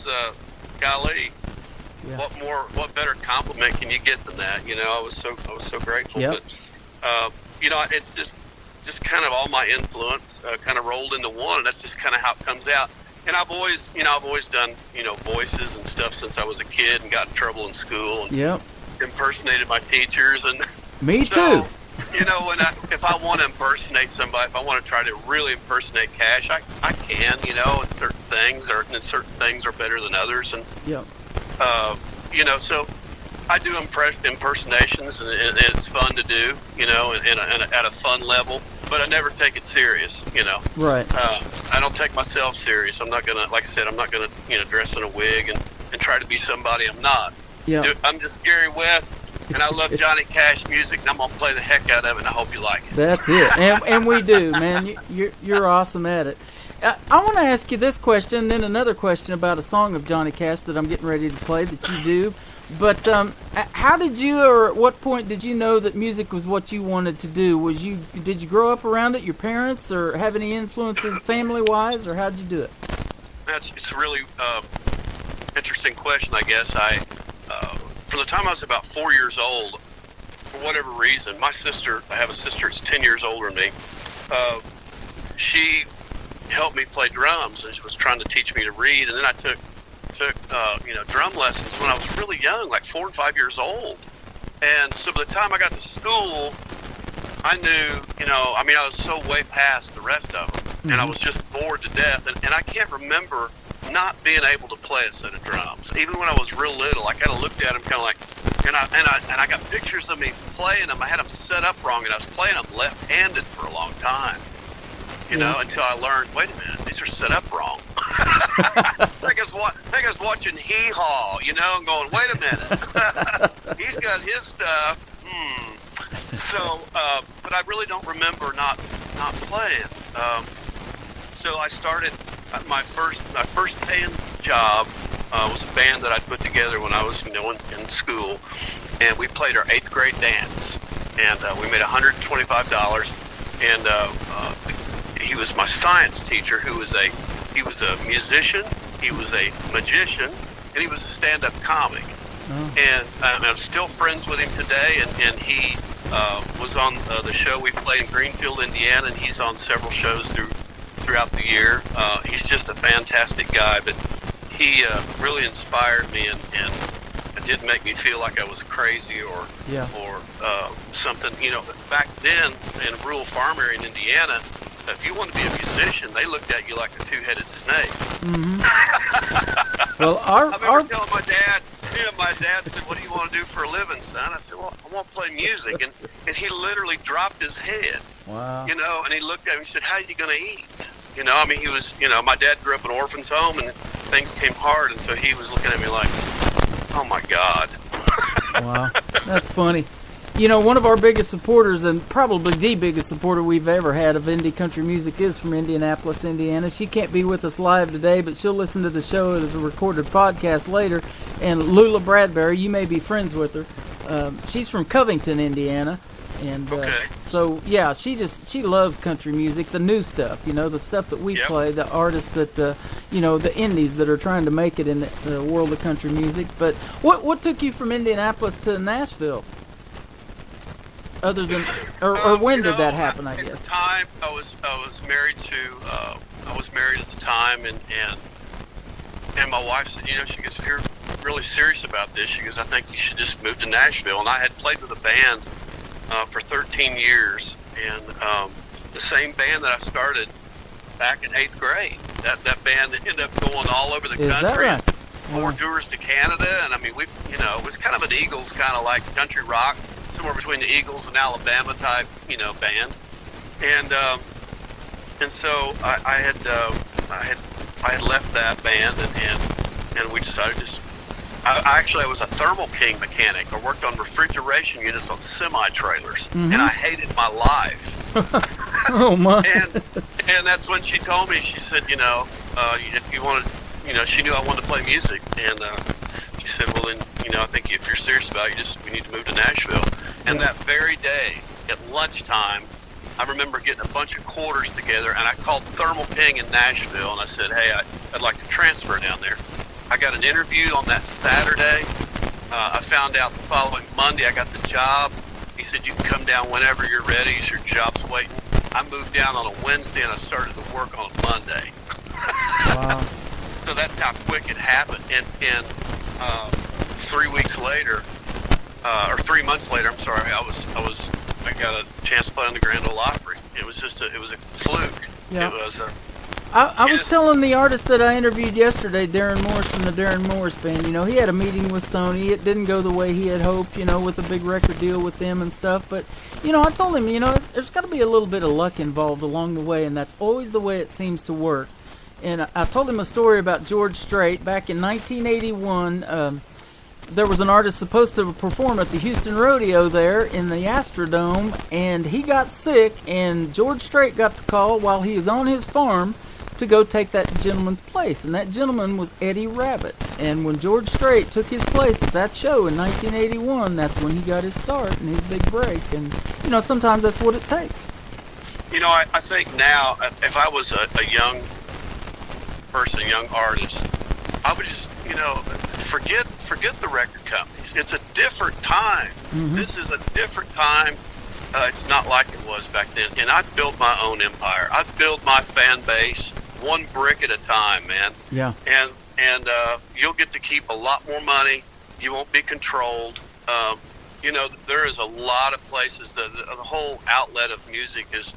[SPEAKER 18] golly, what better compliment can you get than that? You know, I was so grateful.
[SPEAKER 4] Yep.
[SPEAKER 18] But it's just kind of all my influence kind of rolled into one, and that's just kind of how it comes out. And I've always done, voices and stuff since I was a kid, and got in trouble in school, and impersonated my teachers, and
[SPEAKER 4] me too.
[SPEAKER 18] If I want to impersonate somebody, if I want to try to really impersonate Cash, I can, and certain things are better than others, and so I do impersonations, and it's fun to do, and at a fun level. But I never take it serious,
[SPEAKER 4] Right.
[SPEAKER 18] I don't take myself serious. I'm not gonna, like I said, dress in a wig and try to be somebody I'm not.
[SPEAKER 4] Yeah.
[SPEAKER 18] I'm just Gary West, and I love Johnny Cash music, and I'm gonna play the heck out of it, and I hope you like it.
[SPEAKER 4] That's it, and we do, man. You're awesome at it. I want to ask you this question, and then another question about a song of Johnny Cash that I'm getting ready to play that you do. But how did you, or at what point did you know that music was what you wanted to do? Did you grow up around it, your parents, or have any influences family-wise, or how did you do it?
[SPEAKER 18] It's a really interesting question, I guess. From the time I was about 4 years old, for whatever reason, I have a sister that's 10 years older than me. She helped me play drums, and she was trying to teach me to read, and then I took drum lessons when I was really young, like 4 and 5 years old. And so by the time I got to school, I knew, I was so way past the rest of them, and I was just bored to death. And I can't remember not being able to play a set of drums. Even when I was real little, I kind of looked at them kind of like, and I got pictures of me playing them. I had them set up wrong, and I was playing them left-handed for a long time. Until I learned, wait a minute, these are set up wrong. I think I was watching Hee Haw, and going, wait a minute, he's got his stuff. So, but I really don't remember not playing. So I started my first paying job was a band that I put together when I was in school, and we played our 8th grade dance, and we made $125, and he was my science teacher, who was a musician, he was a magician, and he was a stand-up comic. And I'm still friends with him today, and he was on the show we played in Greenfield, Indiana, and he's on several shows throughout the year. He's just a fantastic guy, but he really inspired me, and it didn't make me feel like I was crazy or something. Back then in a rural farm area in Indiana, if you wanted to be a musician, they looked at you like a two-headed snake.
[SPEAKER 4] Well,
[SPEAKER 18] I remember telling my dad said, "What do you want to do for a living, son?" I said, "Well, I want to play music." And he literally dropped his head.
[SPEAKER 4] Wow.
[SPEAKER 18] And he looked at me and said, "How are you going to eat?" He was, my dad grew up in an orphan's home, and things came hard, and so he was looking at me like, "Oh my God."
[SPEAKER 4] Wow, that's funny. One of our biggest supporters, and probably the biggest supporter we've ever had of indie country music, is from Indianapolis, Indiana. She can't be with us live today, but she'll listen to the show as a recorded podcast later. And Lula Bradbury, you may be friends with her. She's from Covington, Indiana. And so, yeah, she loves country music, the new stuff, the stuff that we play, the artists that, the indies that are trying to make it in the world of country music. But what took you from Indianapolis to Nashville? Other than, or when did that happen? I guess.
[SPEAKER 18] At the time, I was married to. I was married at the time, and my wife said, she goes, "If you're really serious about this," she goes, "I think you should just move to Nashville." And I had played with a band for 13 years, and the same band that I started back in 8th grade. That band ended up going all over the country.
[SPEAKER 4] Is that right?
[SPEAKER 18] 4 tours to Canada, and I mean, it was kind of an Eagles kind of like country rock. Somewhere between the Eagles and Alabama type, band, and so I had left that band, and we decided to just I was a Thermal King mechanic. I worked on refrigeration units on semi-trailers, and I hated my life.
[SPEAKER 4] Oh, my.
[SPEAKER 18] And that's when she told me, she said, if you wanted, she knew I wanted to play music, and she said, well, then, I think if you're serious about it, we need to move to Nashville. And that very day, at lunchtime, I remember getting a bunch of quarters together, and I called Thermal King in Nashville, and I said, hey, I'd like to transfer down there. I got an interview on that Saturday. I found out the following Monday I got the job. He said, you can come down whenever you're ready. Your job's waiting. I moved down on a Wednesday, and I started to work on a Monday.
[SPEAKER 4] Wow.
[SPEAKER 18] So that's how quick it happened. And 3 weeks later, or 3 months later, I'm sorry, I got a chance to play on the Grand Ole Opry. It was a fluke.
[SPEAKER 4] Yeah.
[SPEAKER 18] It was
[SPEAKER 4] I was telling the artist that I interviewed yesterday, Darren Morris from the Darren Morris Band, he had a meeting with Sony. It didn't go the way he had hoped, with a big record deal with them and stuff. But, I told him, there's got to be a little bit of luck involved along the way, and that's always the way it seems to work. And I told him a story about George Strait. Back in 1981, there was an artist supposed to perform at the Houston Rodeo there in the Astrodome, and he got sick, and George Strait got the call while he was on his farm to go take that gentleman's place, and that gentleman was Eddie Rabbitt. And when George Strait took his place at that show in 1981, that's when he got his start and his big break. And sometimes that's what it takes.
[SPEAKER 18] I think now, if I was a young person, a young artist, I would just forget the record companies. It's a different time.
[SPEAKER 4] Mm-hmm.
[SPEAKER 18] This is a different time. It's not like it was back then. And I built my own empire. I built my fan base one brick at a time, man.
[SPEAKER 4] Yeah.
[SPEAKER 18] And you'll get to keep a lot more money. You won't be controlled. There is a lot of places. The whole outlet of music is.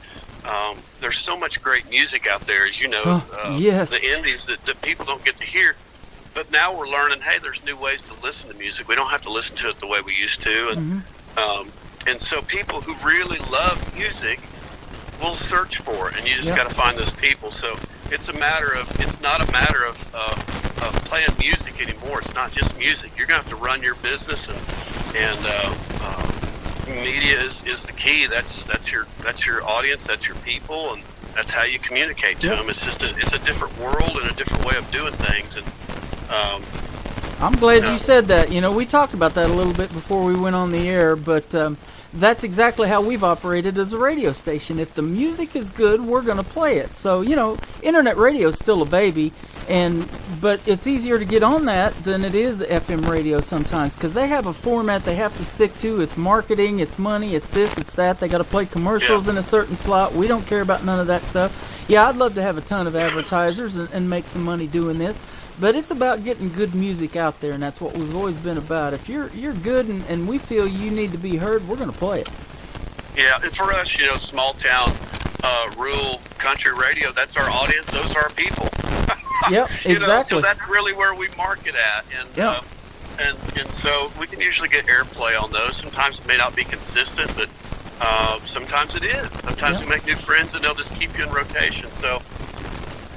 [SPEAKER 18] There's so much great music out there, as you know.
[SPEAKER 4] Yes.
[SPEAKER 18] The indies that people don't get to hear. But now we're learning, hey, there's new ways to listen to music. We don't have to listen to it the way we used to. And and so people who really love music will search for it, and you just got to find those people. So it's not a matter of playing music anymore. It's not just music. You're going to have to run your business, and media is the key. That's your audience. That's your people, and that's how you communicate to them. It's just it's a different world and a different way of doing things. And
[SPEAKER 4] I'm glad you said that. We talked about that a little bit before we went on the air, but that's exactly how we've operated as a radio station. If the music is good, we're going to play it. So, internet radio is still a baby, but it's easier to get on that than it is FM radio sometimes, because they have a format they have to stick to. It's marketing, it's money, it's this, it's that. They got to play commercials in a certain slot. We don't care about none of that stuff. Yeah, I'd love to have a ton of advertisers and make some money doing this. But it's about getting good music out there, and that's what we've always been about. If you're good and we feel you need to be heard, we're going to play it.
[SPEAKER 18] Yeah, and for us, small town, rural country radio, that's our audience. Those are our people.
[SPEAKER 4] Yep, exactly.
[SPEAKER 18] So that's really where we market at. And, and so we can usually get airplay on those. Sometimes it may not be consistent, but sometimes it is. Sometimes we make new friends, and they'll just keep you in rotation. So...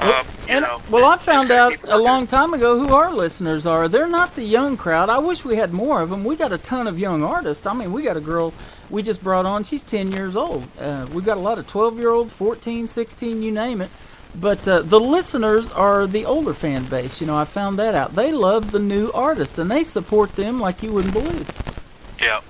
[SPEAKER 4] I found out a long time ago who our listeners are. They're not the young crowd. I wish we had more of them. We got a ton of young artists. I mean, we got a girl we just brought on. She's 10 years old. We've got a lot of 12-year-olds, 14, 16, you name it. But the listeners are the older fan base. I found that out. They love the new artists, and they support them like you wouldn't believe.
[SPEAKER 18] Yeah.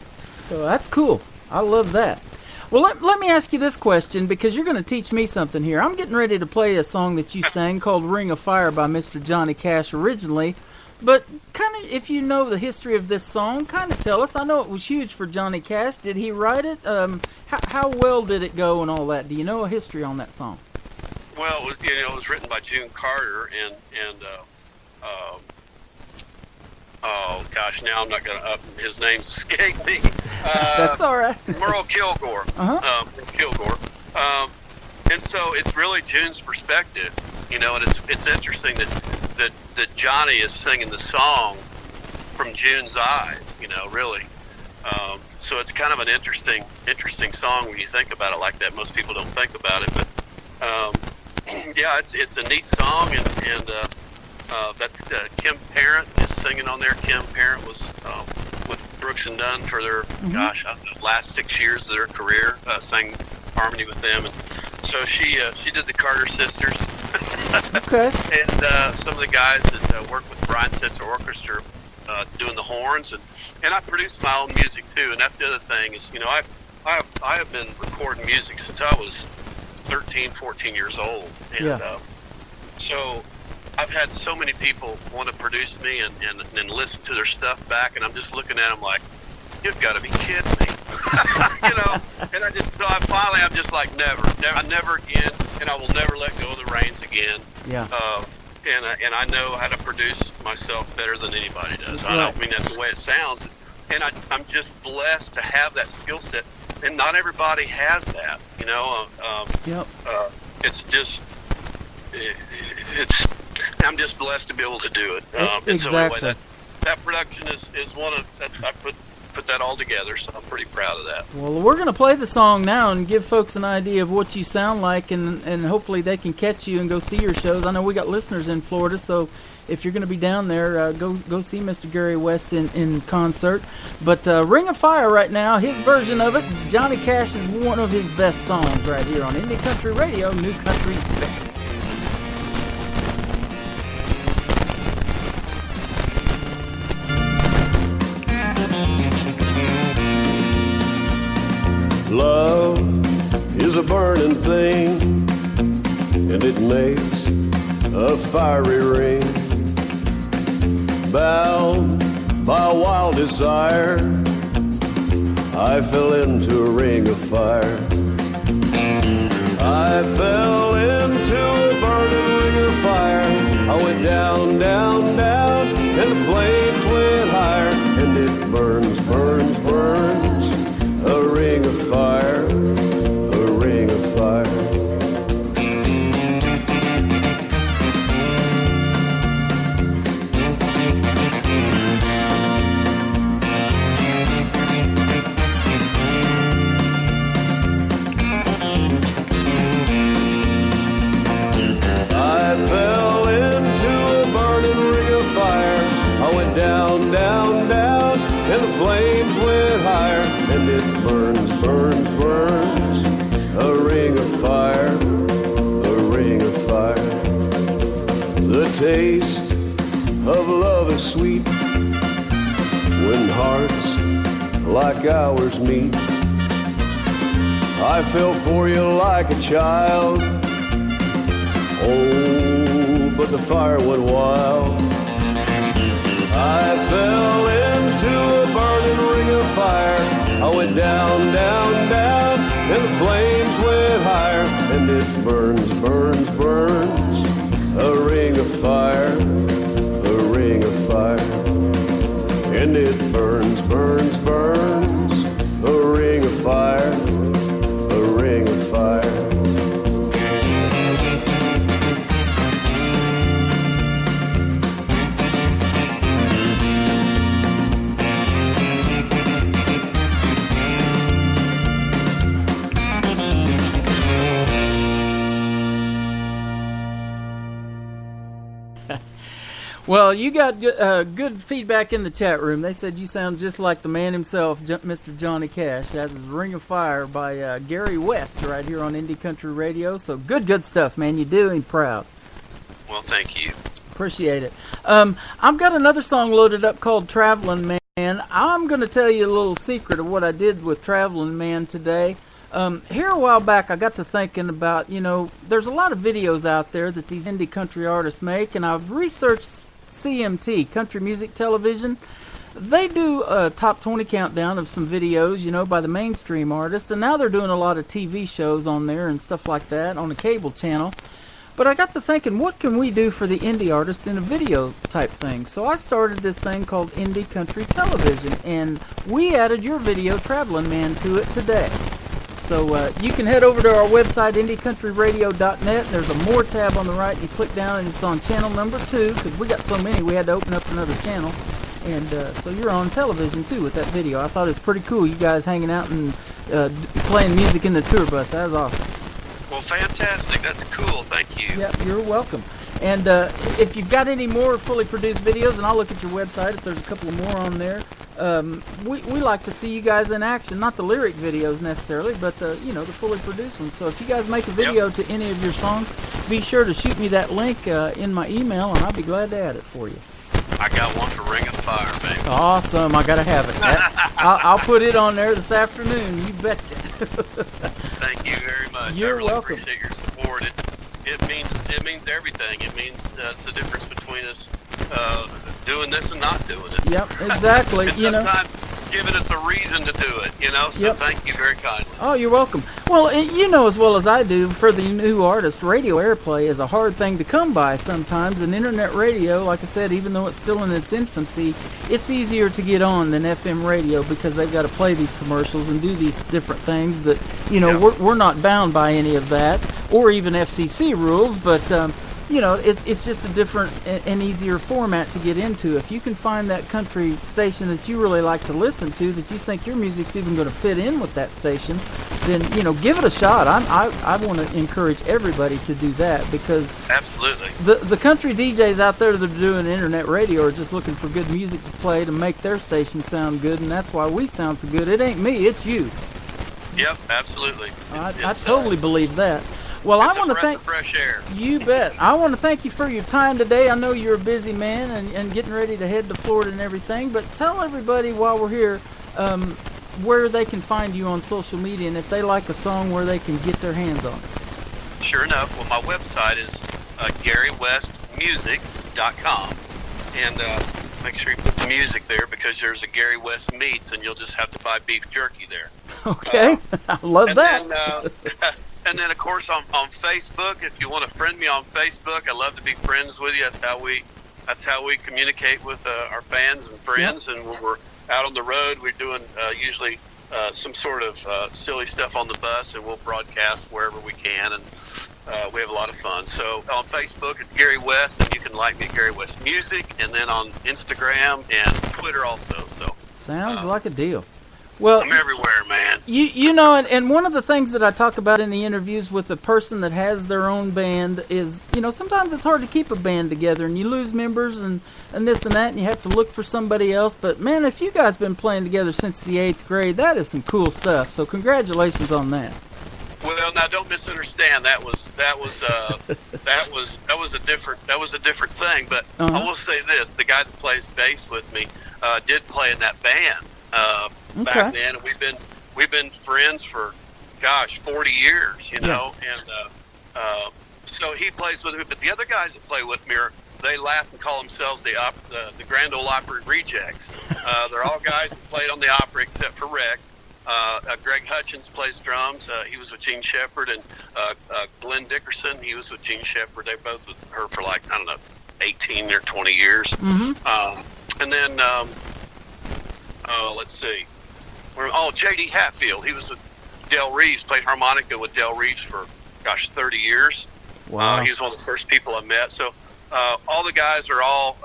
[SPEAKER 4] So that's cool. I love that. Well, let me ask you this question, because you're going to teach me something here. I'm getting ready to play a song that you sang called Ring of Fire by Mr. Johnny Cash originally. But kind of, if you know the history of this song, kind of tell us. I know it was huge for Johnny Cash. Did he write it? How well did it go and all that? Do you know a history on that song?
[SPEAKER 18] Well, it was written by June Carter and oh gosh, now I'm not going to his name's escaped me.
[SPEAKER 4] That's all right.
[SPEAKER 18] Merle Kilgore. From Kilgore. And so it's really June's perspective, and it's interesting that Johnny is singing the song from June's eyes, really. So it's kind of an interesting song when you think about it like that. Most people don't think about it, but yeah, it's a neat song, and that's Kim Parent is singing on there. Kim Parent was with Brooks and Dunn for their, last 6 years of their career, sang harmony with them. And so she did the Carter Sisters.
[SPEAKER 4] Okay.
[SPEAKER 18] And some of the guys that work with Brian Setzer Orchestra doing the horns. And I produce my own music, too. And that's the other thing is, I have been recording music since I was 13, 14 years old. And so I've had so many people want to produce me and listen to their stuff back, and I'm just looking at them like, you've got to be kidding me. And I'm just like, never again, and I will never let go of the reins again.
[SPEAKER 4] Yeah.
[SPEAKER 18] And I know how to produce myself better than anybody does.
[SPEAKER 4] Right.
[SPEAKER 18] I don't mean that's the way it sounds. And I'm just blessed to have that skill set. And not everybody has that, it's just, I'm just blessed to be able to do it.
[SPEAKER 4] Exactly.
[SPEAKER 18] And so anyway, that production is one of, I put that all together, so I'm pretty proud of that.
[SPEAKER 4] Well, we're going to play the song now and give folks an idea of what you sound like, and hopefully they can catch you and go see your shows. I know we got listeners in Florida, so if you're going to be down there, go see Mr. Gary West in concert. But Ring of Fire right now, his version of it, Johnny Cash is one of his best songs right here on Indie Country Radio, New Country's Best.
[SPEAKER 19] Love is a burning thing, and it makes a fiery ring. Bound by a wild desire, I fell into a ring of fire. I fell into a burning ring of fire. I went down, down, down, and the flames went higher, and it burns, burns, burns. A ring of fire, a ring of fire. I fell into a burning ring of fire. I went down, down, down, and the flames went higher, and it burns, burns, burns. A ring of fire, a ring of fire. The taste of love is sweet when hearts like ours meet. I fell for you like a child. Oh, but the fire went wild. I fell into a burning ring of fire. I went down, down, down, and the flames went higher, and it burns, burns, burns. A ring of fire, a ring of fire. And it burns, burns, burns. A ring of fire, a ring of fire.
[SPEAKER 4] Well, you got good feedback in the chat room. They said you sound just like the man himself, Mr. Johnny Cash. That is Ring of Fire by Gary West right here on Indie Country Radio. So good stuff, man. You do me proud.
[SPEAKER 18] Well, thank you.
[SPEAKER 4] Appreciate it. I've got another song loaded up called Traveling Man. I'm going to tell you a little secret of what I did with Traveling Man today. Here a while back, I got to thinking about, there's a lot of videos out there that these indie country artists make, and I've researched CMT, Country Music Television. They do a top 20 countdown of some videos, by the mainstream artists, and now they're doing a lot of TV shows on there and stuff like that on a cable channel. But I got to thinking, what can we do for the indie artist in a video type thing? So I started this thing called Indie Country Television, and we added your video, Traveling Man, to it today. So you can head over to our website, IndieCountryRadio.net. There's a More tab on the right. You click down, and it's on channel number 2, because we got so many, we had to open up another channel. And so you're on television, too, with that video. I thought it was pretty cool, you guys hanging out and playing music in the tour bus. That was awesome.
[SPEAKER 18] Well, fantastic. That's cool. Thank you.
[SPEAKER 4] Yep, you're welcome. And if you've got any more fully produced videos, and I'll look at your website if there's a couple more on there. We like to see you guys in action, not the lyric videos necessarily, but the fully produced ones. So if you guys make a video to any of your songs, be sure to shoot me that link in my email, and I'll be glad to add it for you.
[SPEAKER 18] I got one for Ring of Fire, baby.
[SPEAKER 4] Awesome! I gotta have it. I'll put it on there this afternoon. You betcha.
[SPEAKER 18] Thank you very much.
[SPEAKER 4] You're
[SPEAKER 18] I really
[SPEAKER 4] welcome.
[SPEAKER 18] appreciate your support. It means everything. It means it's the difference between us doing this and not doing it.
[SPEAKER 4] Yep, exactly.
[SPEAKER 18] And sometimes giving us a reason to do it. So thank you very kindly.
[SPEAKER 4] Oh, you're welcome. Well, you know as well as I do, for the new artist, radio airplay is a hard thing to come by sometimes. And internet radio, like I said, even though it's still in its infancy, it's easier to get on than FM radio because they've got to play these commercials and do these different things that, we're not bound by any of that, or even FCC rules, but it's just a different and easier format to get into. If you can find that country station that you really like to listen to, that you think your music's even going to fit in with that station, then, give it a shot. I want to encourage everybody to do that because
[SPEAKER 18] absolutely
[SPEAKER 4] the country DJs out there that are doing internet radio are just looking for good music to play to make their station sound good, and that's why we sound so good. It ain't me, it's you.
[SPEAKER 18] Yep, absolutely.
[SPEAKER 4] I totally believe that. Well, I want to thank
[SPEAKER 18] fresh air.
[SPEAKER 4] You bet. I want to thank you for your time today. I know you're a busy man and getting ready to head to Florida and everything, but tell everybody while we're here where they can find you on social media, and if they like a song, where they can get their hands on it.
[SPEAKER 18] Sure enough. Well, my website is GaryWestMusic.com, and make sure you put the music there because there's a Gary West Meats, and you'll just have to buy beef jerky there.
[SPEAKER 4] Okay, I love that.
[SPEAKER 18] And then, of course, on Facebook, if you want to friend me on Facebook, I love to be friends with you. That's how we communicate with our fans and friends. Yep. And when we're out on the road, we're doing usually some sort of silly stuff on the bus, and we'll broadcast wherever we can, and we have a lot of fun. So on Facebook, it's Gary West, and you can like me at Gary West Music, and then on Instagram and Twitter also. So
[SPEAKER 4] sounds like a deal. Well,
[SPEAKER 18] I'm everywhere, man.
[SPEAKER 4] And one of the things that I talk about in the interviews with a person that has their own band is, sometimes it's hard to keep a band together, and you lose members and this and that, and you have to look for somebody else. But, man, if you guys been playing together since the 8th grade, that is some cool stuff. So congratulations on that.
[SPEAKER 18] Well, now don't misunderstand. That was a different thing. But I will say this: the guy that plays bass with me did play in that band. Back then, and we've been friends for 40 years, and so he plays with me. But the other guys that play with me they laugh and call themselves the Grand Ole Opry Rejects. They're all guys that played on the Opry except for Rick. Greg Hutchins plays drums. He was with Gene Shepard, and Glenn Dickerson. He was with Gene Shepard. They both with her for 18 or 20 years.
[SPEAKER 4] Mm-hmm.
[SPEAKER 18] And then let's see. J.D. Hatfield. He was with Del Reeves, played harmonica with Del Reeves for, 30 years.
[SPEAKER 4] Wow.
[SPEAKER 18] He was one of the first people I met. So all the guys are all,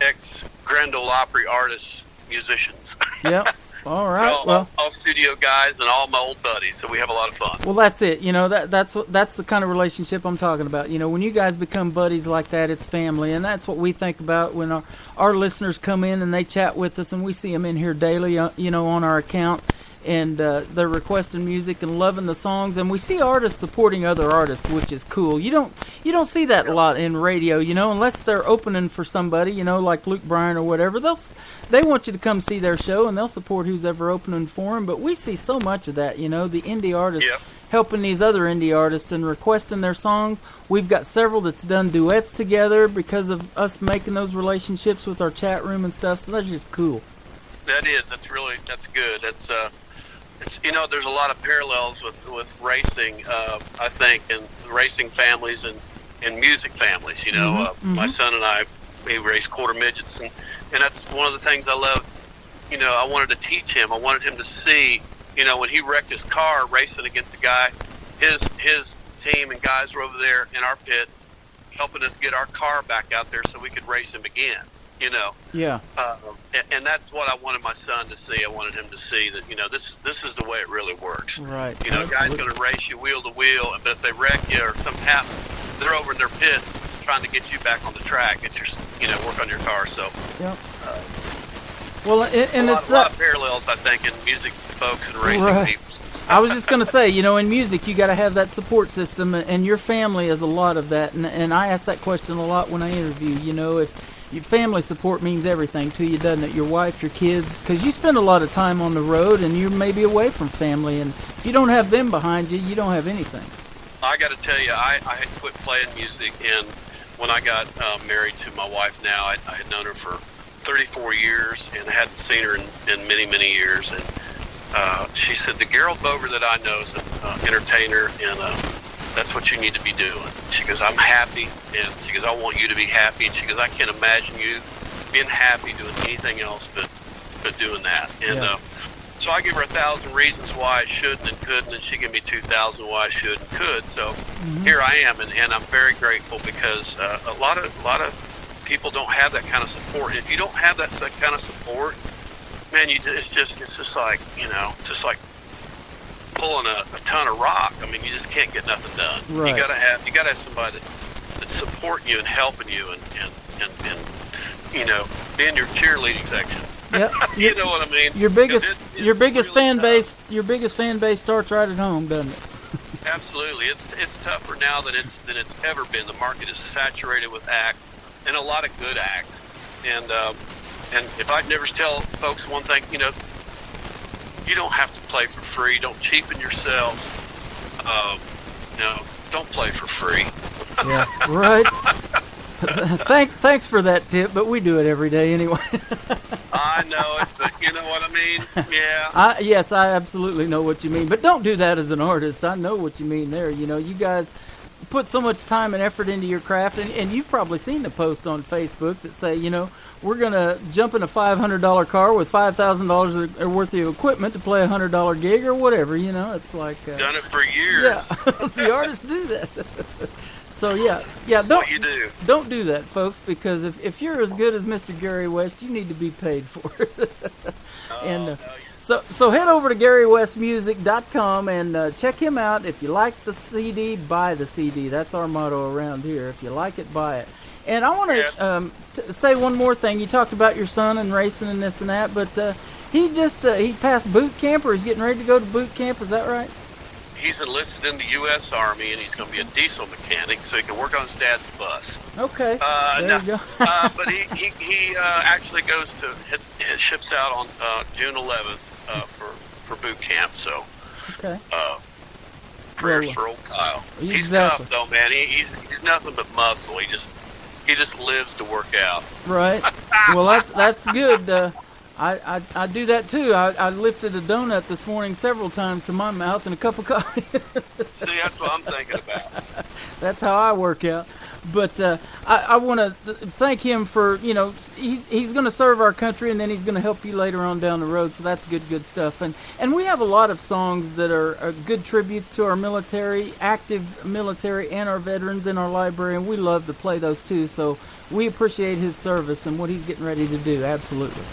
[SPEAKER 18] ex-Grand Ole Opry artists, musicians.
[SPEAKER 4] Yep. All right.
[SPEAKER 18] All studio guys and all my old buddies, so we have a lot of fun.
[SPEAKER 4] Well, that's it. That's the kind of relationship I'm talking about. When you guys become buddies like that, it's family, and that's what we think about when our listeners come in and they chat with us, and we see them in here daily, on our account, and they're requesting music and loving the songs, and we see artists supporting other artists, which is cool. You don't see that a lot in radio, unless they're opening for somebody, like Luke Bryan or whatever. They want you to come see their show, and they'll support who's ever opening for them. But we see so much of that, the indie artists helping these other indie artists and requesting their songs. We've got several that's done duets together because of us making those relationships with our chat room and stuff. So that's just cool.
[SPEAKER 18] That is. That's good. It's there's a lot of parallels with racing, I think, and racing families and music families. My son and I, we race quarter midgets, and that's one of the things I love. I wanted to teach him. I wanted him to see, when he wrecked his car racing against a guy, his team and guys were over there in our pit helping us get our car back out there so we could race him again.
[SPEAKER 4] Yeah.
[SPEAKER 18] And that's what I wanted my son to see. I wanted him to see that, this is the way it really works.
[SPEAKER 4] Right.
[SPEAKER 18] Guys going to race you wheel to wheel, but if they wreck you or something happens, they're over in their pit trying to get you back on the track, get your, work on your car. So,
[SPEAKER 4] yep. Well, and
[SPEAKER 18] a
[SPEAKER 4] it's
[SPEAKER 18] lot of parallels, I think, in music folks and racing people.
[SPEAKER 4] I was just going to say, in music, you got to have that support system, and your family is a lot of that. And I ask that question a lot when I interview. If your family support means everything to you, doesn't it? Your wife, your kids, because you spend a lot of time on the road, and you're maybe away from family. And if you don't have them behind you, you don't have anything. I
[SPEAKER 18] got to tell you, I had quit playing music, and when I got married to my wife now, I had known her for 34 years, and I hadn't seen her in many, many years. And she said, the Gerald Boger that I know is an entertainer, and that's what you need to be doing. She goes, I'm happy, and she goes, I want you to be happy. And she goes, I can't imagine you being happy doing anything else but doing that. And so I give her 1,000 reasons why I shouldn't and couldn't, and she gave me 2,000 why I should and could. So here I am, and I'm very grateful because a lot of people don't have that kind of support. If you don't have that kind of support, man, it's just like, just like pulling a ton of rock. I mean, you just can't get nothing done. Right. You gotta have somebody that's supporting you and helping you and be in your cheerleading section. Yep. You know what I mean?
[SPEAKER 4] Your biggest fan base starts right at home, doesn't it?
[SPEAKER 18] Absolutely. It's tougher now than it's ever been. The market is saturated with acts, and a lot of good acts. And if I'd never tell folks one thing, you don't have to play for free. Don't cheapen yourselves. Don't play for free.
[SPEAKER 4] Yeah, right. Thanks for that tip, but we do it every day anyway.
[SPEAKER 18] I know, you know what I mean? Yeah.
[SPEAKER 4] Yes, I absolutely know what you mean, but don't do that as an artist. I know what you mean there. You guys put so much time and effort into your craft, and you've probably seen the post on Facebook that say, we're going to jump in a $500 car with $5,000 worth of equipment to play a $100 gig or whatever. It's like
[SPEAKER 18] done it for years.
[SPEAKER 4] Yeah, the artists do that. So yeah. Don't do that, folks, because if you're as good as Mr. Gary West, you need to be paid for it. And so head over to GaryWestMusic.com and check him out. If you like the CD, buy the CD. That's our motto around here. If you like it, buy it. And I want to say one more thing. You talked about your son and racing and this and that, but he passed boot camp, or he's getting ready to go to boot camp. Is that right?
[SPEAKER 18] He's enlisted in the U.S. Army, and he's going to be a diesel mechanic, so he can work on his dad's bus.
[SPEAKER 4] Okay.
[SPEAKER 18] There you go. But he actually goes to ships out on June 11th for boot camp. So.
[SPEAKER 4] Okay.
[SPEAKER 18] Prayers for old Kyle.
[SPEAKER 4] Exactly.
[SPEAKER 18] He's tough though, man. He's nothing but muscle. He just lives to work out.
[SPEAKER 4] Right. Well, that's good. I do that too. I lifted a donut this morning several times to my mouth and a cup of coffee.
[SPEAKER 18] See, that's what I'm thinking about.
[SPEAKER 4] That's how I work out. But I want to thank him for, he's going to serve our country, and then he's going to help you later on down the road. So that's good stuff. And we have a lot of songs that are good tributes to our military, active military, and our veterans in our library, and we love to play those too. So we appreciate his service and what he's getting ready to do. Absolutely.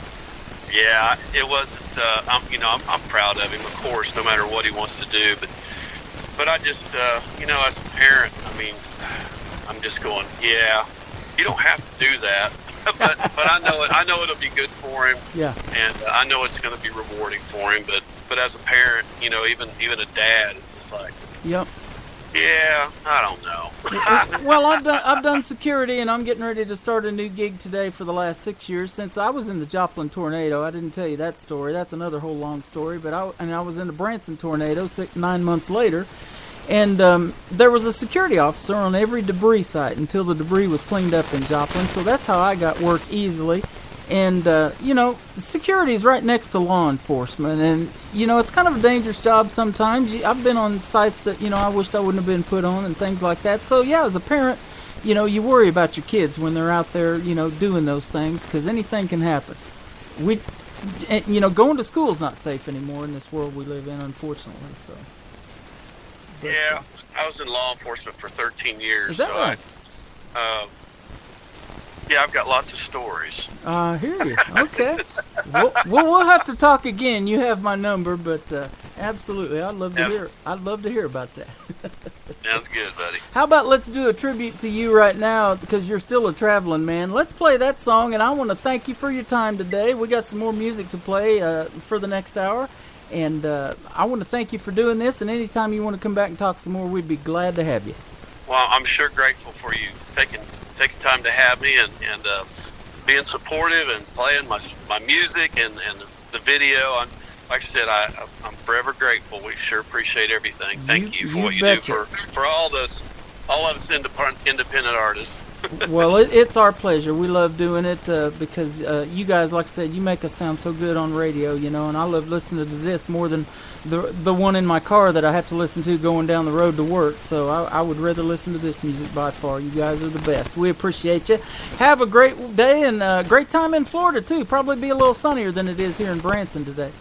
[SPEAKER 18] Yeah, it wasn't. I'm proud of him, of course, no matter what he wants to do. But I just, as a parent, I'm just going, yeah, you don't have to do that. but I know it'll be good for him. Yeah. And I know it's going to be rewarding for him. But as a parent, even a dad, it's just like,
[SPEAKER 4] yep.
[SPEAKER 18] Yeah, I don't know.
[SPEAKER 4] Well, I've done security, and I'm getting ready to start a new gig today for the last 6 years. Since I was in the Joplin tornado, I didn't tell you that story. That's another whole long story. But I was in the Branson tornado 9 months later, and there was a security officer on every debris site until the debris was cleaned up in Joplin. So that's how I got work easily. And, security is right next to law enforcement. And, it's kind of a dangerous job sometimes. I've been on sites that, I wished I wouldn't have been put on and things like that. So, yeah, as a parent, you worry about your kids when they're out there, doing those things, because anything can happen. Going to school is not safe anymore in this world we live in, unfortunately. So.
[SPEAKER 18] But, yeah, I was in law enforcement for 13 years.
[SPEAKER 4] Is that right?
[SPEAKER 18] Yeah, I've got lots of stories.
[SPEAKER 4] I hear you. Okay. we'll have to talk again. You have my number, but absolutely, I'd love to hear about that.
[SPEAKER 18] Sounds good, buddy.
[SPEAKER 4] How about let's do a tribute to you right now because you're still a traveling man. Let's play that song, and I want to thank you for your time today. We got some more music to play for the next hour, and I want to thank you for doing this, and anytime you want to come back and talk some more, we'd be glad to have you.
[SPEAKER 18] Well, I'm sure grateful for you taking time to have me and being supportive and playing my music and the video. Like I said, I'm forever grateful. We sure appreciate everything. Thank you for what you do for all of us independent artists.
[SPEAKER 4] Well, it's our pleasure. We love doing it because you guys, like I said, you make us sound so good on radio, and I love listening to this more than the one in my car that I have to listen to going down the road to work. So I would rather listen to this music by far. You guys are the best. We appreciate you. Have a great day and great time in Florida, too. Probably be a little sunnier than it is here in Branson today.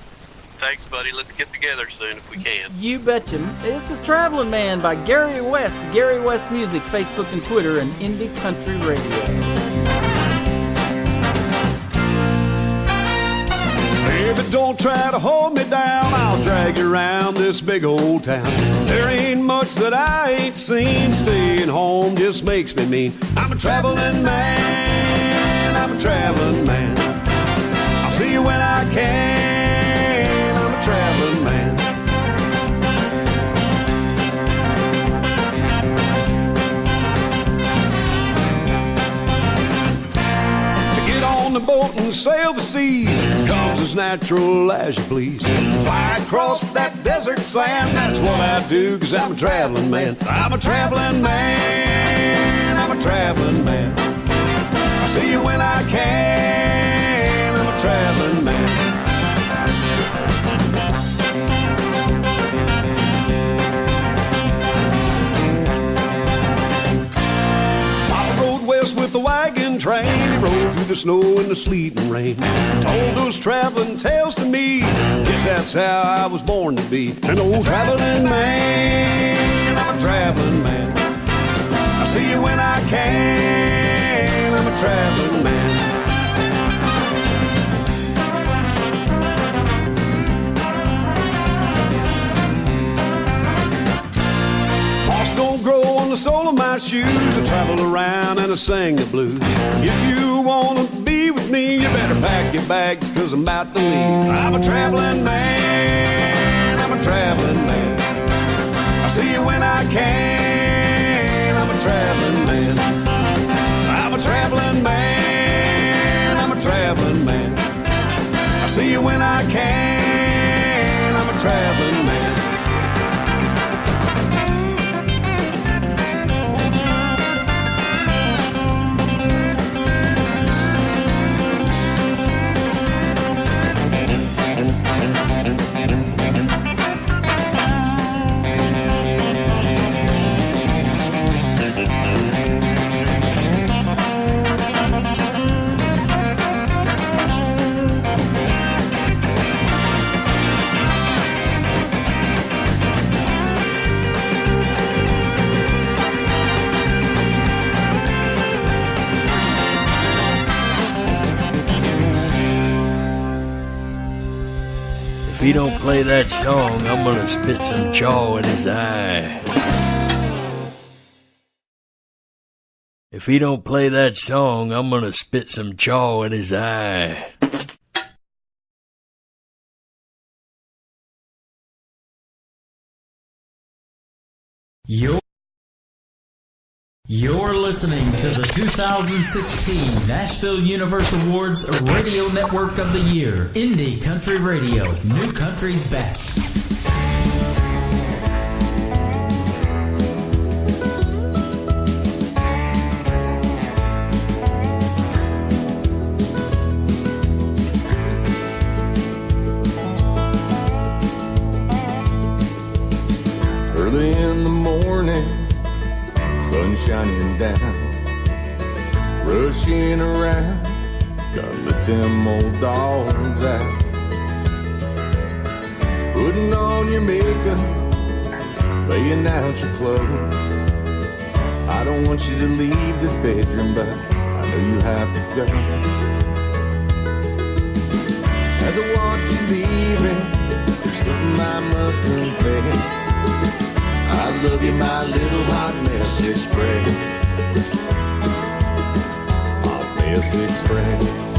[SPEAKER 18] Thanks, buddy. Let's get together soon if we can.
[SPEAKER 4] You betcha. This is Traveling Man by Gary West. Gary West Music, Facebook and Twitter, and Indie Country Radio.
[SPEAKER 14] Baby, don't try to hold me down. I'll drag you around this big old town. There ain't much that I ain't seen. Staying home just makes me mean. I'm a traveling man. I'm a traveling man. I'll see you when I can. Traveling man. To get on the boat and sail the seas comes as natural as you please. Fly across that desert sand, that's what I do, 'cause I'm a traveling man. I'm a traveling man. I'm a traveling man. I'll see you when I can. I'm a traveling man. With the wagon train, rode through the snow and the sleet and rain. Told those traveling tales to me. Guess that's how I was born to be an old traveling man. I'm a traveling man. I'll see you when I can. I'm a traveling man. Don't grow on the sole of my shoes. I travel around and I sing the blues. If you want to be with me, you better pack your bags, 'cause I'm about to leave. I'm a traveling man. I'm a traveling man. I'll see you when I can. I'm a traveling man. I'm a traveling man. I'm a traveling man. I'll see you when I can. I'm a traveling man.
[SPEAKER 20] If he don't play that song, I'm gonna spit some jaw in his eye. If he don't play that song, I'm gonna spit some jaw in his eye.
[SPEAKER 2] You're listening to the 2016 Nashville Universe Awards Radio Network of the Year, Indie Country Radio, New Country's Best.
[SPEAKER 21] Early in the morning, sun shining down, rushing around, gotta let them old dogs out. Putting on your makeup, laying out your clothes. I don't want you to leave this bedroom, but I know you have to go. As I watch you leaving, there's something I must confess. I love you, my little hot mess express. Hot mess express.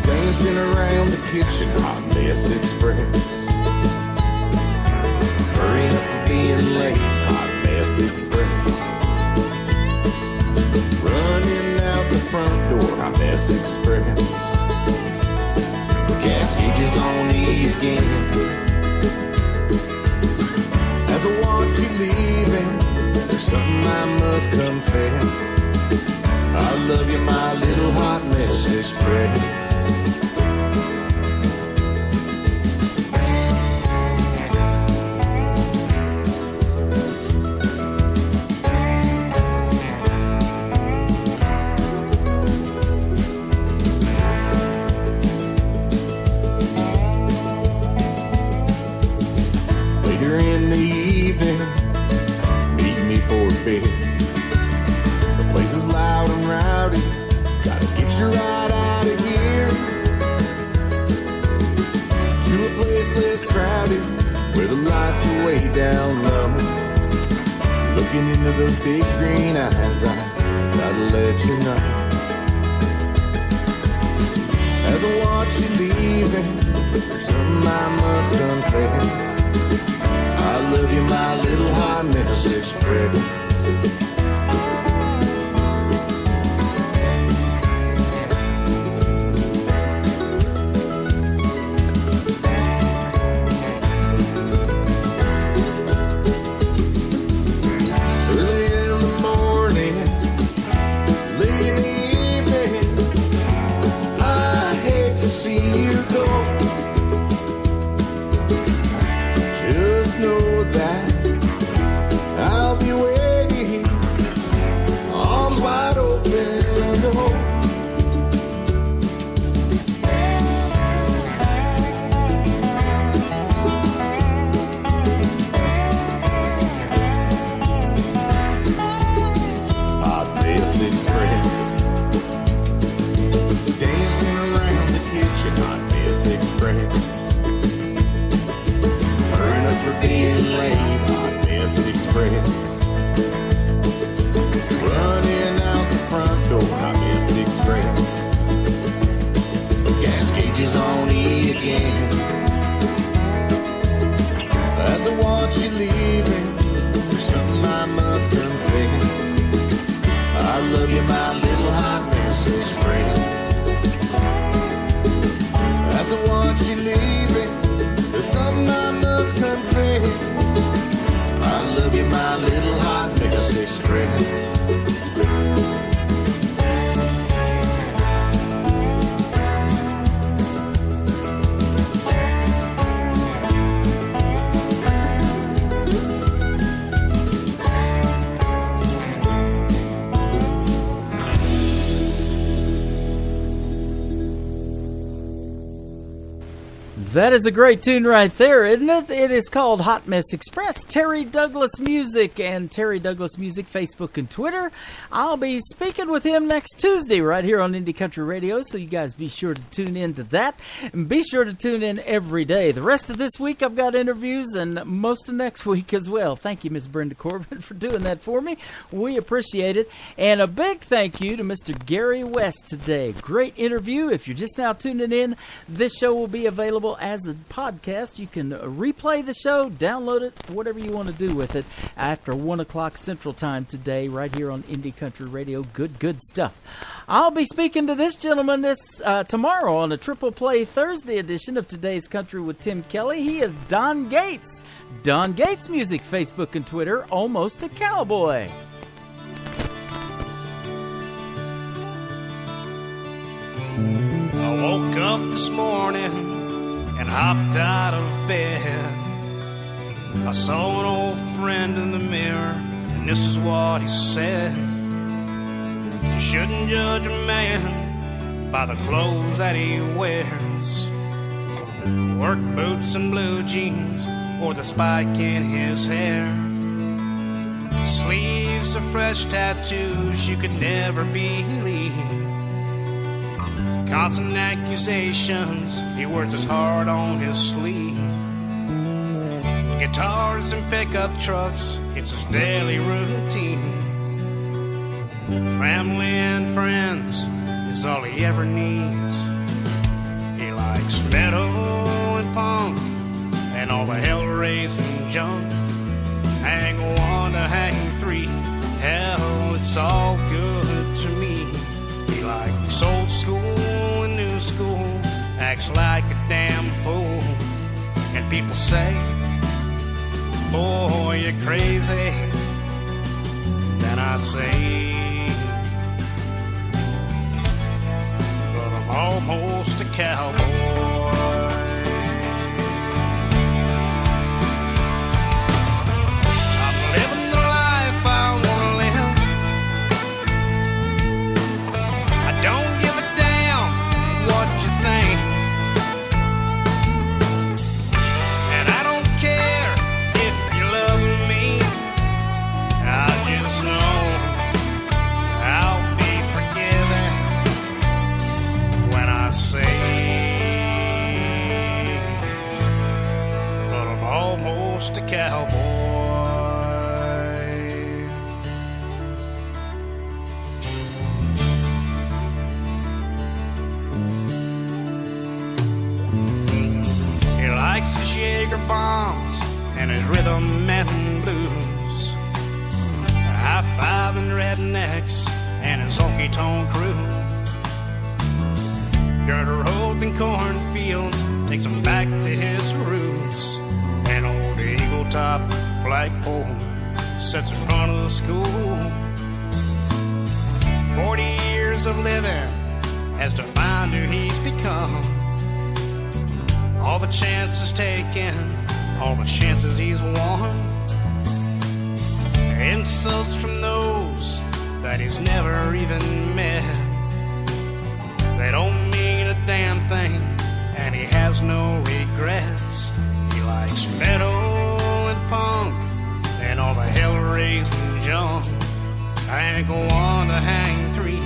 [SPEAKER 21] Dancing around the kitchen, hot mess express. Hurrying up for being late, hot mess express. Running out the front door, hot mess express. Gas gauges on E again. As I watch you leaving, there's something I must confess. I love you, my little hot mess express. Later in the evening, meet me for a bed. The place is loud and rowdy, gotta get you right out of here. To a place less crowded, where the lights are way down low. Looking into those big green eyes, I gotta let you know. As I watch you leaving, there's something I must confess. I love you, my little hot mess express. Early in the morning, late in the evening, I hate to see you go. Just know that I'll be waiting, arms wide open. Oh. Hot mess express. Dancing around the kitchen, hot mess express. Hurrying up for being late, hot mess express. Running out the front door, hot mess express. Gas gauges on E again. As I watch you leaving, there's something I must confess. I love you, my little hot mess express. As I watch you leaving, there's something I must confess. I love you, my little hot mess express.
[SPEAKER 4] That is a great tune right there, isn't it? It is called Hot Mess Express. Terry Douglas Music and Terry Douglas Music Facebook and Twitter. I'll be speaking with him next Tuesday right here on Indie Country Radio, so you guys be sure to tune in to that. And be sure to tune in every day. The rest of this week I've got interviews and most of next week as well. Thank you, Miss Brenda Corbin, for doing that for me. We appreciate it. And a big thank you to Mr. Gary West today. Great interview. If you're just now tuning in, this show will be available as a podcast. You can replay the show, download it, whatever you want to do with it after 1 o'clock Central Time today right here on Indie Country Radio. Good stuff. I'll be speaking to this gentleman tomorrow on a Triple Play Thursday edition of Today's Country with Tim Kelly. He is Don Gates. Don Gates Music, Facebook and Twitter, Almost a Cowboy.
[SPEAKER 3] I woke up this morning and hopped out of bed. I saw an old friend in the mirror, and this is what he said. You shouldn't judge a man by the clothes that he wears. Work boots and blue jeans, or the spike in his hair. Sleeves of fresh tattoos you could never believe. Constant accusations, he wears his heart on his sleeve. Guitars and pickup trucks, it's his daily routine. Family and friends is all he ever needs. He likes metal and punk and all the hell-raising junk. Hang 1 to hang 3, hell, it's all good to me. He likes old school and new school, acts like a damn fool. And people say, boy, you're crazy. Then I say, but I'm almost a cowboy. I'm living the life I wanna live. I don't give a damn what you think. And I don't care if you love me. I just know I'll be forgiven when I say, but I'm almost a cowboy. He likes his Jaeger bombs and his rhythm and blues, high-fiving rednecks and his honky-tonk crew. Dirt roads and cornfields takes him back to his roots. An old eagle-top flagpole sits in front of the school. 40 years of living has defined who he's become. All the chances taken, all the chances he's won. Insults from those that he's never even met. They don't mean a damn thing, and he has no regrets. He likes metal and punk and all the hell-raising junk. Hang 1 to hang 3,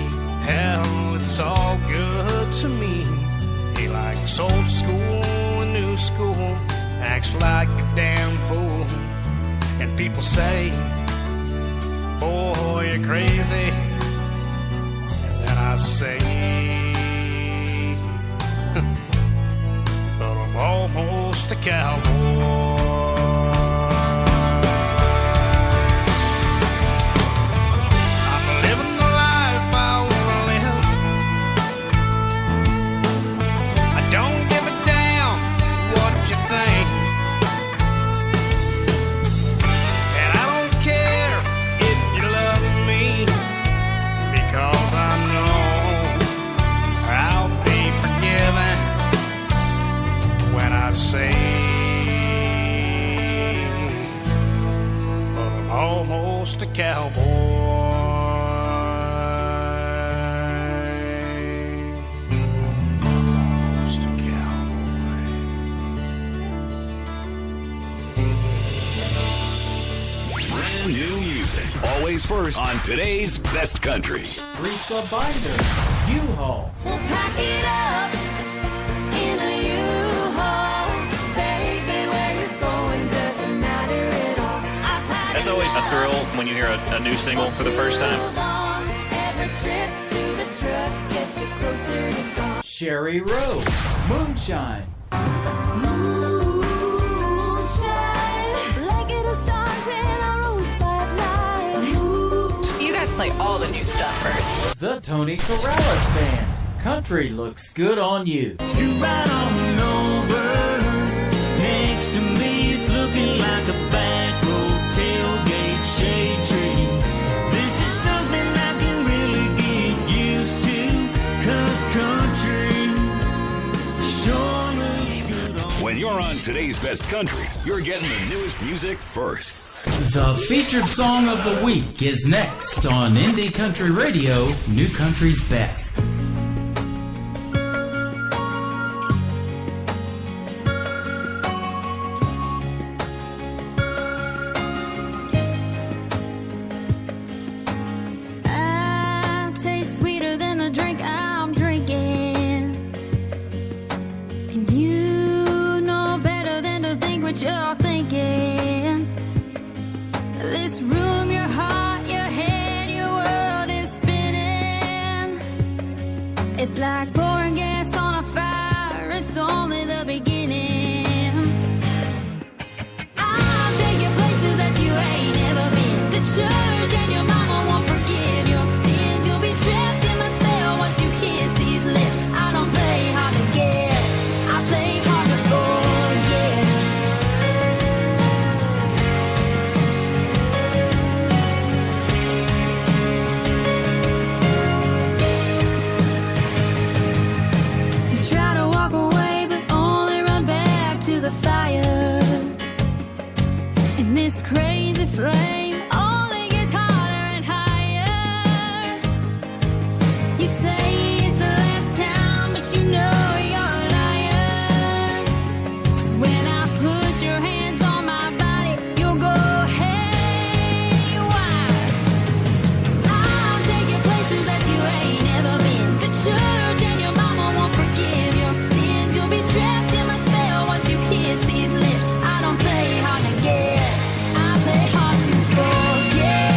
[SPEAKER 3] hell, it's all good to me. He likes old school and new school, acts like a damn fool. And people say, boy, you're crazy. And then I say, but I'm almost a cowboy. I'm living the life I wanna live. I don't give a damn what you think. And I don't care if you love me, because I know I'll be forgiven when I say, but I'm almost a cowboy. Almost a cowboy.
[SPEAKER 16] Brand new music. Always first on today's best country.
[SPEAKER 4] Lisa Binder, U-Haul.
[SPEAKER 13] We'll pack it up in a U-Haul. Baby, where you're going doesn't matter at all. I've had
[SPEAKER 5] That's always a thrill when you hear a new single for the first time.
[SPEAKER 13] every trip to the truck gets you closer to God.
[SPEAKER 4] Sherry Rowe, Moonshine.
[SPEAKER 13] Blanket of stars in our own spotlight.
[SPEAKER 7] You guys play all the new stuff first.
[SPEAKER 4] The Tony Corrales Band, Country Looks Good on You.
[SPEAKER 1] Scoot right on over. Next to me, it's looking like a back road tailgate shade tree. This is something I can really get used to, 'cause country sure looks good on.
[SPEAKER 16] When you're on today's best country, you're getting the newest music first.
[SPEAKER 2] The featured song of the week is next on Indie Country Radio, New Country's Best.
[SPEAKER 13] I taste sweeter than the drink I'm drinking. And you know better than to think what you're thinking. This room, your heart, your head, your world is spinning. It's like pouring gas on a fire, it's only the beginning. I'll take you places that you ain't ever been. The church and your mama won't forgive your sins. You'll be trapped in my spell once you kiss these lips. I don't play hard to get, I play hard to forget. You try to walk away, but only run back to the fire. And this crazy flame only gets hotter and higher. You say it's the last time, but you know you're a liar. 'Cause when I put your hands on my body, you'll go haywire. I'll take you places that you ain't never been. The church and your mama won't forgive your sins. You'll be trapped in my spell once you kiss these lips. I don't play hard to get, I play hard to forget.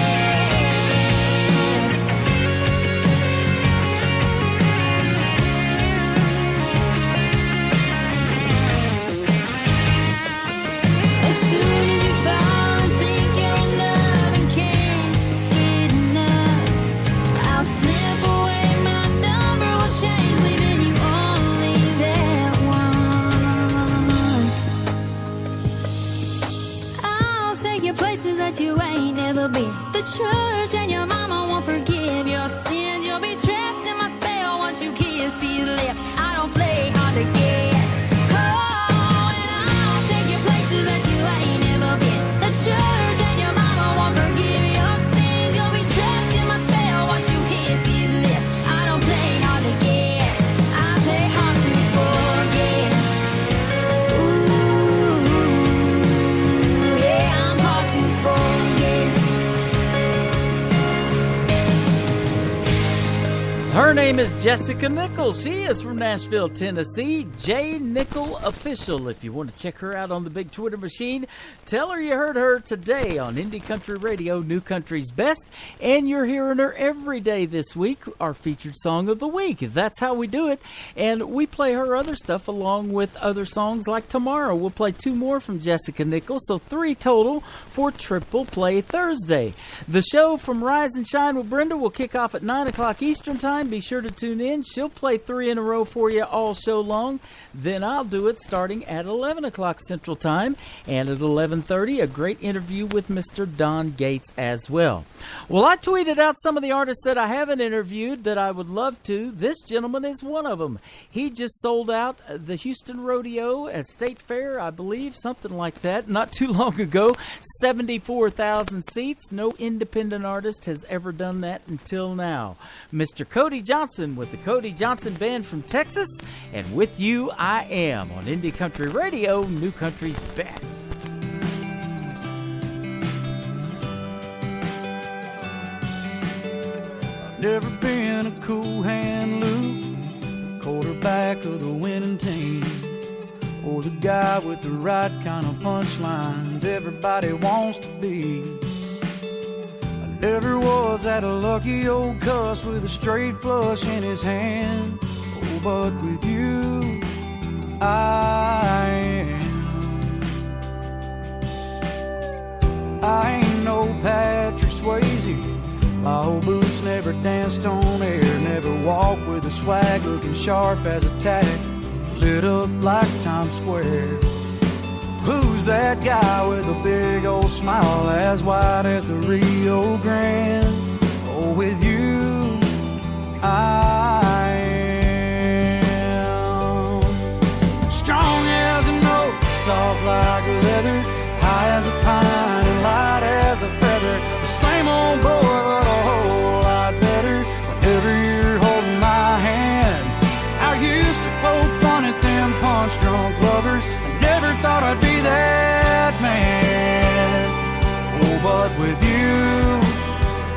[SPEAKER 13] As soon as you fall and think you're in love and can't get enough, I'll slip away, my number will change, leaving you only that once. I'll take you places that you ain't never been. The church and your mama won't forgive your sins. You'll be trapped in my spell once you kiss these lips. I don't play hard to get. Oh, and I'll take you places that you ain't never been. The church and your mama won't forgive your sins. You'll be trapped in my spell once you kiss these lips. I don't play hard to get, I play hard to forget. Ooh, yeah, I'm hard to forget.
[SPEAKER 4] Her name is Jessica Nichols. She is from Nashville, Tennessee. J Nickel Official. If you want to check her out on the big Twitter machine, tell her you heard her today on Indie Country Radio, New Country's Best. And you're hearing her every day this week, our featured song of the week. That's how we do it. And we play her other stuff along with other songs, like tomorrow. We'll play 2 more from Jessica Nichols, so 3 total for Triple Play Thursday. The show from Rise and Shine with Brenda will kick off at 9 o'clock Eastern Time. Be sure to tune in. She'll play 3 in a row for you all show long. Then I'll do it starting at 11 o'clock Central Time. And at 11:30, a great interview with Mr. Don Gates as well. Well, I tweeted out some of the artists that I haven't interviewed that I would love to. This gentleman is one of them. He just sold out the Houston Rodeo at State Fair, I believe, something like that, not too long ago. 74,000 seats. No independent artist has ever done that until now. Mr. Cody Johnson with the Cody Johnson Band from Texas, and With You I Am on Indie Country Radio, New Country's Best.
[SPEAKER 1] I've never been a cool hand Luke, the quarterback of the winning team, or the guy with the right kind of punchlines everybody wants to be. Never was that a lucky old cuss with a straight flush in his hand. Oh, but with you, I am. I ain't no Patrick Swayze. My old boots never danced on air, never walked with a swag looking sharp as a tack, lit up like Times Square. Who's that guy with a big old smile as wide as the Rio Grande? Oh, with you, I am. Strong as an oak, soft like leather, high as a pine and light as a feather. The same old boy, but a whole lot better whenever you're holding my hand. I used to poke fun at them punch-drunk lovers. Never thought I'd be that man. Oh, but with you,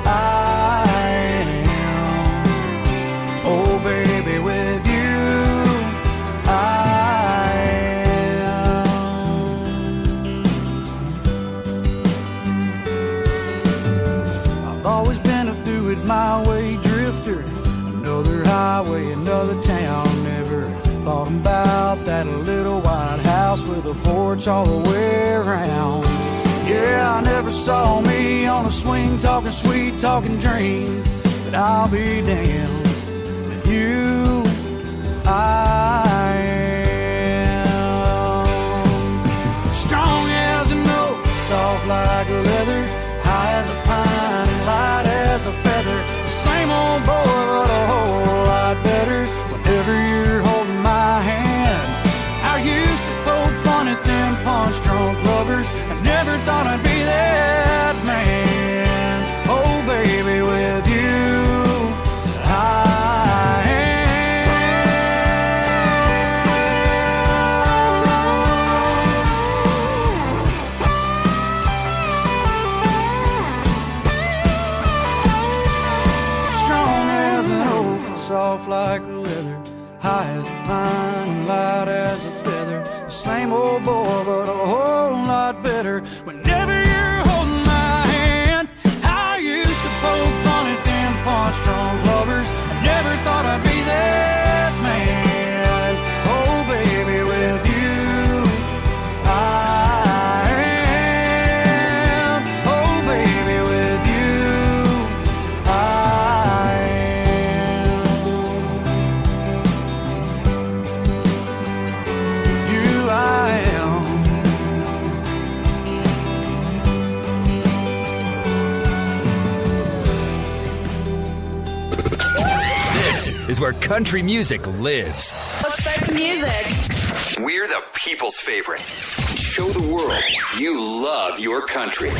[SPEAKER 1] I am. Oh, baby, with you, I am.
[SPEAKER 15] hearts all the way around. Yeah, I never saw me on a swing talking sweet, talking dreams, but I'll be damned. With you, I am strong as an oak, soft like leather, high as a pine and light as a feather. The same old boy, but a whole lot better whenever you're holding my hand. I used to poke fun at them punch-drunk lovers. I never thought I'd be that man. Oh, baby, with you, I am strong as an oak, soft like leather, high as a pine and light as a feather. The same old boy, but a whole lot better whenever you're holding my hand. I used to poke fun at them punch-drunk lovers. I never thought I'd be that man. Oh, baby, with you, I am. Oh, baby, with you, I am. You, I am.
[SPEAKER 11] This is where country music lives.
[SPEAKER 7] Let's start the music.
[SPEAKER 16] We're the people's favorite. Show the world you love your country.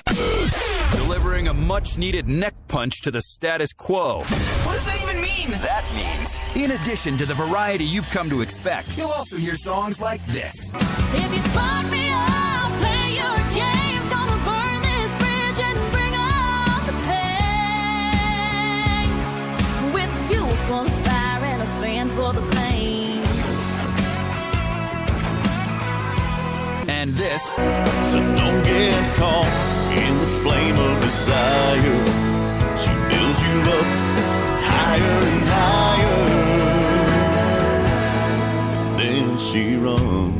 [SPEAKER 11] Delivering a much-needed neck punch to the status quo.
[SPEAKER 7] What does that even mean?
[SPEAKER 11] That means, in addition to the variety you've come to expect, you'll also hear songs like this.
[SPEAKER 13] If you spark me up, play your games, gonna burn this bridge and bring up the pain. With fuel for the fire and a fan for the flame.
[SPEAKER 11] And this.
[SPEAKER 1] So don't get caught in the flame of desire. She builds you up higher and higher. Then she runs.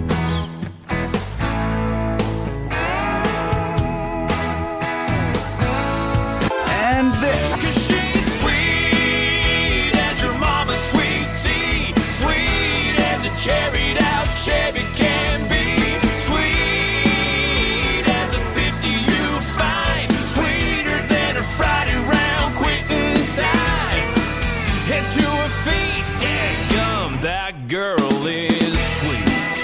[SPEAKER 11] And this.
[SPEAKER 1] 'Cause she's sweet as your mama's sweet tea. Sweet as a cherried out Chevy can be. Sweet as a 50 you find. Sweeter than a Friday round quitting time. Head to her feet, dadgum, that girl is sweet.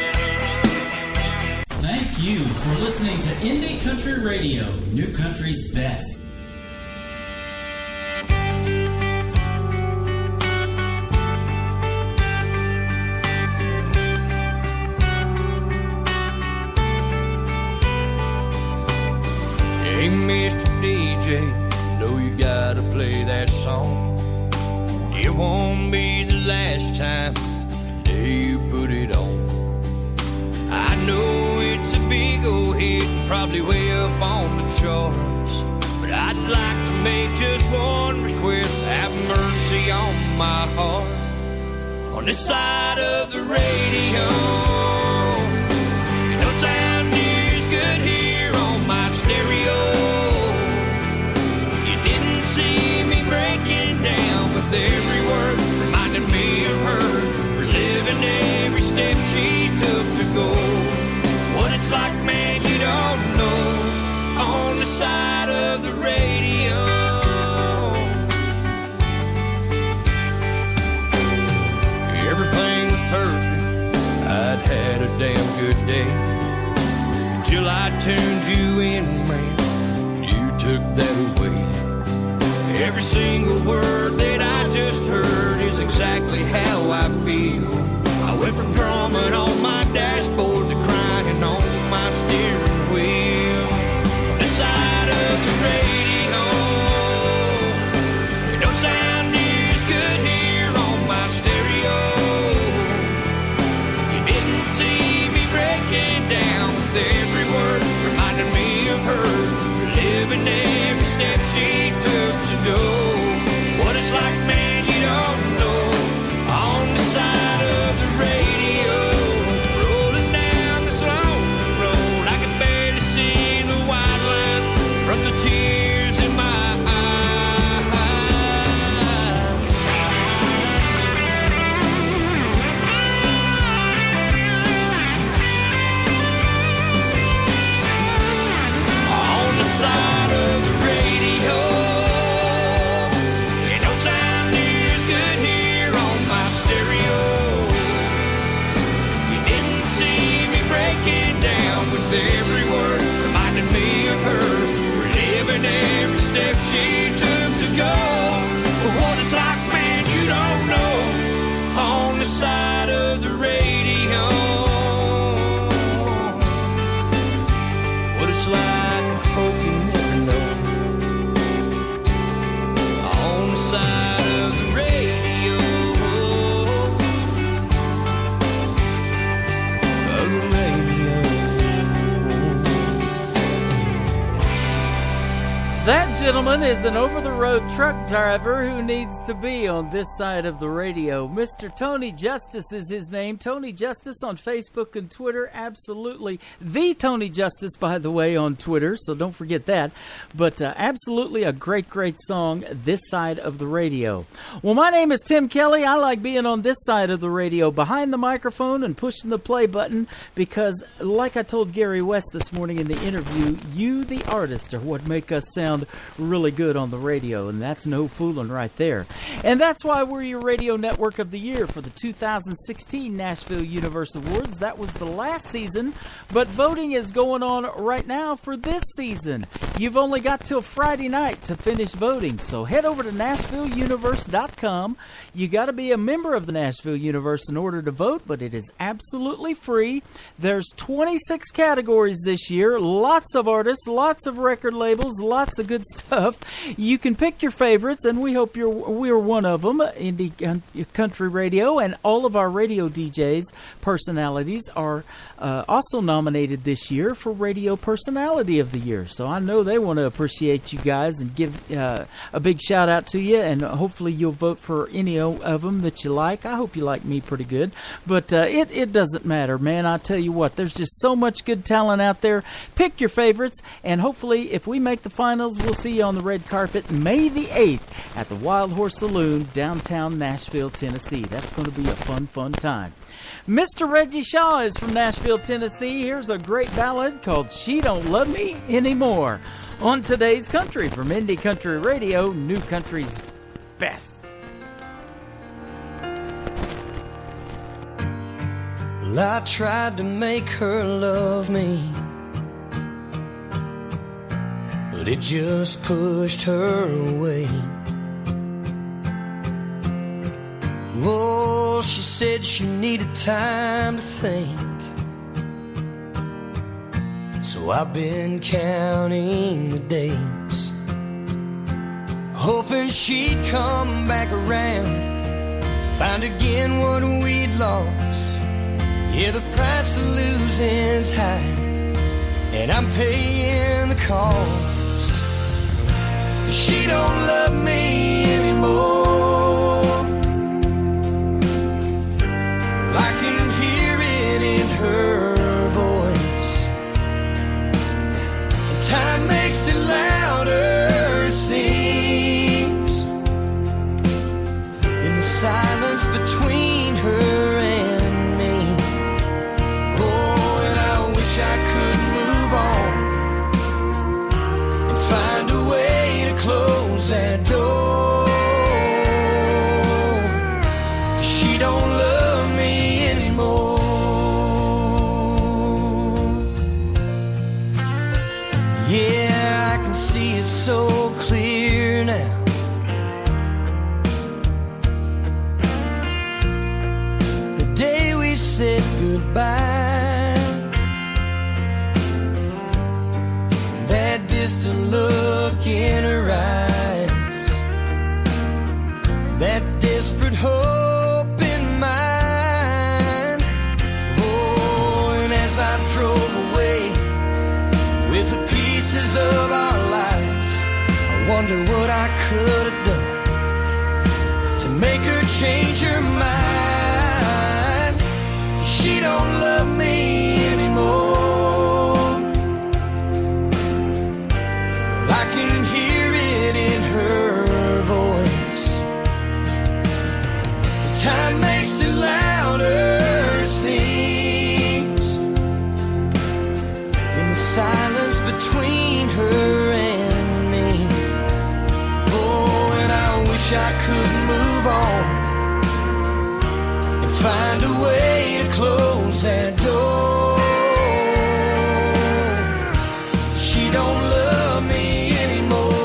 [SPEAKER 2] Thank you for listening to Indie Country Radio, New Country's best.
[SPEAKER 15] Hey, Mr. DJ, know you gotta play that song. It won't be the last time that you put it on. I know it's a big old hit, probably way up on the charts, but I'd like to make just one request. Have mercy on my heart. On this side of the radio, it don't sound near as good here on my stereo. You didn't see me breaking down with every word, reminding me of her, reliving every step she took to go. What it's like, man, you don't know. On the side of the radio, everything was perfect. I'd had a damn good day until I turned you in, man. You took that away. Every single word that I just heard is exactly how I feel. I went from drumming on my dashboard to crying on my steering wheel. This side of the radio, it don't sound near as good here on my stereo. You didn't see me breaking down with every word, reminding me of her, reliving every step she took to go. What it's like, man, you don't know. On the side of the radio,
[SPEAKER 4] That gentleman is an over-the-road truck driver who needs to be on this side of the radio. Mr. Tony Justice is his name. Tony Justice on Facebook and Twitter. Absolutely. The Tony Justice, by the way, on Twitter, so don't forget that. But absolutely a great, great song, This Side of the Radio. Well, my name is Tim Kelly. I like being on this side of the radio, behind the microphone and pushing the play button, because like I told Gary West this morning in the interview, you, the artist, are what make us sound really good on the radio, and that's no fooling right there. And that's why we're your radio network of the year for the 2016 Nashville Universe Awards. That was the last season, but voting is going on right now for this season. You've only got till Friday night to finish voting, so head over to NashvilleUniverse.com. You got to be a member of the Nashville Universe in order to vote, but it is absolutely free. There's 26 categories this year, lots of artists, lots of record labels, lots of good stuff. You can pick your favorites, and we hope we're one of them. Indie Country Radio and all of our radio DJs personalities are also nominated this year for Radio Personality of the Year. So I know they want to appreciate you guys and give a big shout out to you, and hopefully you'll vote for any of them that you like. I hope you like me pretty good, but it doesn't matter, man. I tell you what, there's just so much good talent out there. Pick your favorites, and hopefully if we make the finals, we'll see you on the red carpet May the 8th at the Wild Horse Saloon, downtown Nashville, Tennessee. That's going to be a fun, fun time. Mr. Reggie Shaw is from Nashville, Tennessee. Here's a great ballad called She Don't Love Me Anymore on today's Country from Indie Country Radio, New Country's best.
[SPEAKER 12] Well, I tried to make her love me, but it just pushed her away. Oh, she said she needed time to think, so I've been counting the days, hoping she'd come back around, find again what we'd lost. Yeah, the price of losing's high, and I'm paying the cost. She don't love me anymore. I can hear it in her voice. Time makes it louder, it seems, in the silence between her and me. Oh, and I wish I could move on and find a way to close that door. She don't love me anymore. Yeah, I can see it so clear now. The day we said goodbye, that distant look in her eyes, that desperate hope in mine. Oh, and as I drove away with the pieces of our lives, I wonder what I could have done to make her change her mind. She don't love me anymore. I can hear it in her voice. Time makes it louder, it seems, in the silence between her and me. Oh, and I wish I could move on and find a way to close that door. She don't love me anymore.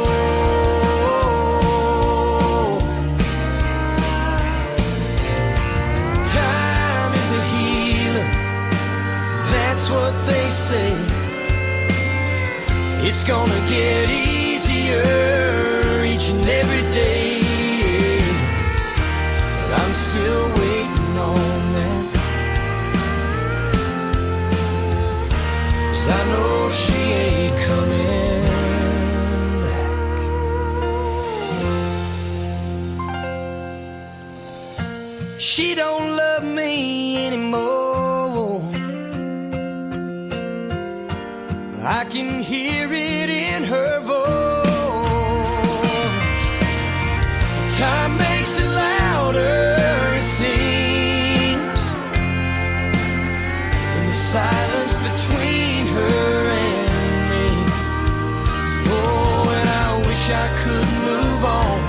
[SPEAKER 12] Time is a healer, that's what they say. It's gonna get easier each and every day, but I'm still waiting on that, 'cause I know she ain't coming back. She don't love me anymore. I can hear it in her voice. Time makes it louder, it seems, in the silence between her and me. Oh, and I wish I could move on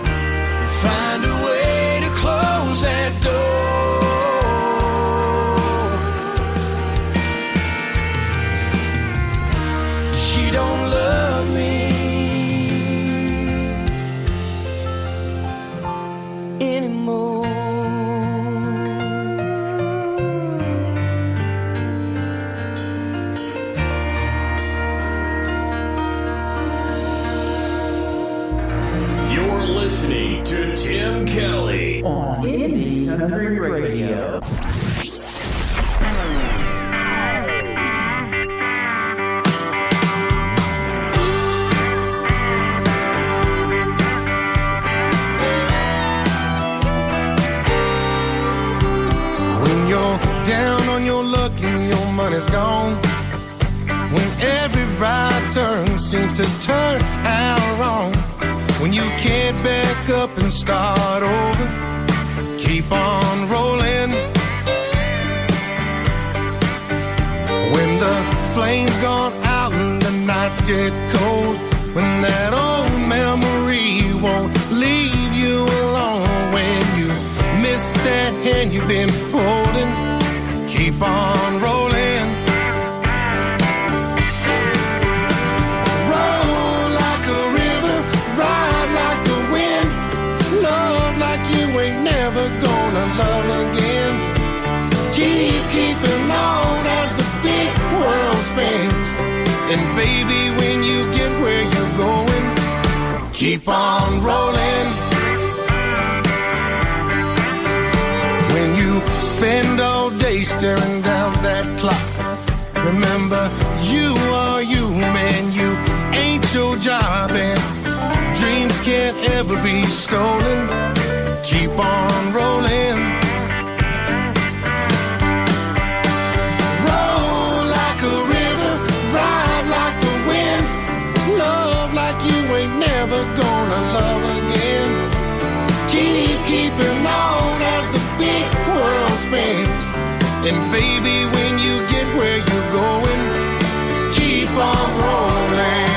[SPEAKER 12] and find a way to close that door. She don't love me anymore.
[SPEAKER 10] You're listening to Tim Kelly
[SPEAKER 2] on Indie Country Radio.
[SPEAKER 15] When you're down on your luck and your money's gone, when every right turn seems to turn out wrong, when you can't back up and start over, keep on rolling. When the flame's gone out and the nights get cold, when that old memory won't leave you alone, when you miss that hand you've been holding, keep on rolling. Roll like a river, ride like the wind, love like you ain't never gonna love again. Keep keeping on as the big world spins, and baby, when you get where you're going, keep on rolling. When you spend all day staring down that clock, remember you are you, man, you ain't your job, and dreams can't ever be stolen. Keep on rolling. Roll like a river, ride like the wind, love like you ain't never gonna love again. Keep keeping on as the big world spins, and baby, when you get where you're going, keep on rolling.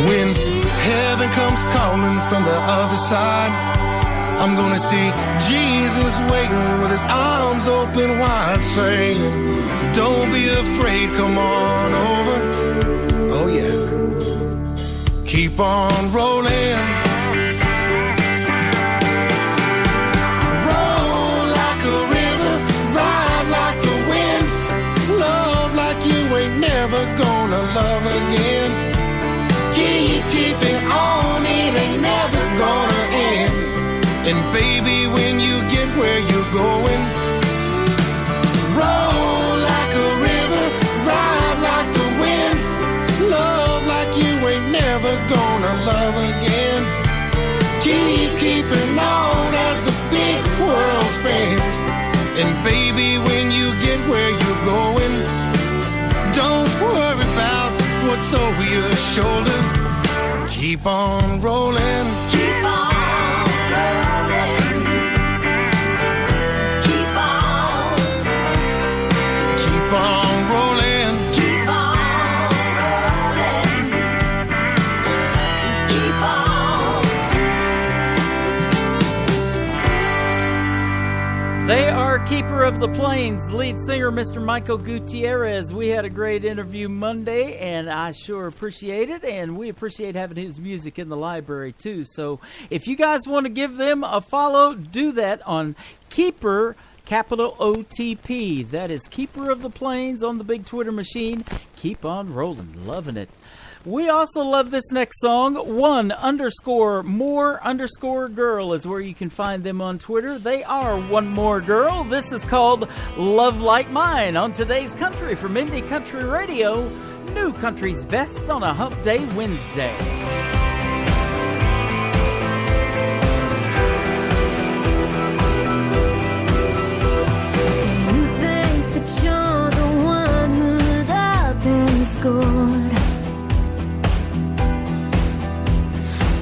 [SPEAKER 15] When heaven comes calling from the other side, I'm gonna see Jesus waiting with his arms open wide, saying, don't be afraid, come on over. Oh yeah, keep on rolling. Roll like a river, ride like the wind, love like you ain't never gonna love again. Keep keeping on, it ain't never gonna end. And baby, when you get where you're going, roll like a river, ride like the wind, love like you ain't never gonna love again. Keep keeping on as the big world spins, and baby, when you get where you're going, don't worry about what's over your shoulder. Keep on rolling. Keep on rolling. Keep on. Keep on rolling. Keep on rolling. Keep on.
[SPEAKER 4] They are Keeper of the Plains lead singer Mr. Michael Gutierrez. We had a great interview Monday, and I sure appreciate it, and we appreciate having his music in the library too. So if you guys want to give them a follow, do that on Keeper, capital OTP. That is Keeper of the Plains on the big Twitter machine. Keep on rolling. Loving it. We also love this next song. 1_more_girl is where you can find them on Twitter. They are One More Girl. This is called Love Like Mine on today's Country from Indie Country Radio. New Country's Best on a Hump Day Wednesday.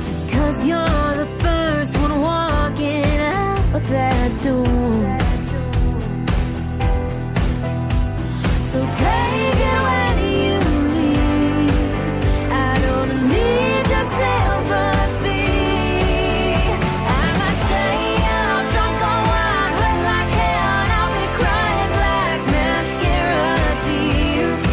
[SPEAKER 13] Just 'cause you're the first one walking out that door. So take it when you leave. I don't need your sympathy. I might stay up, drunk on wine, hurt like hell, and I'll be crying black mascara tears.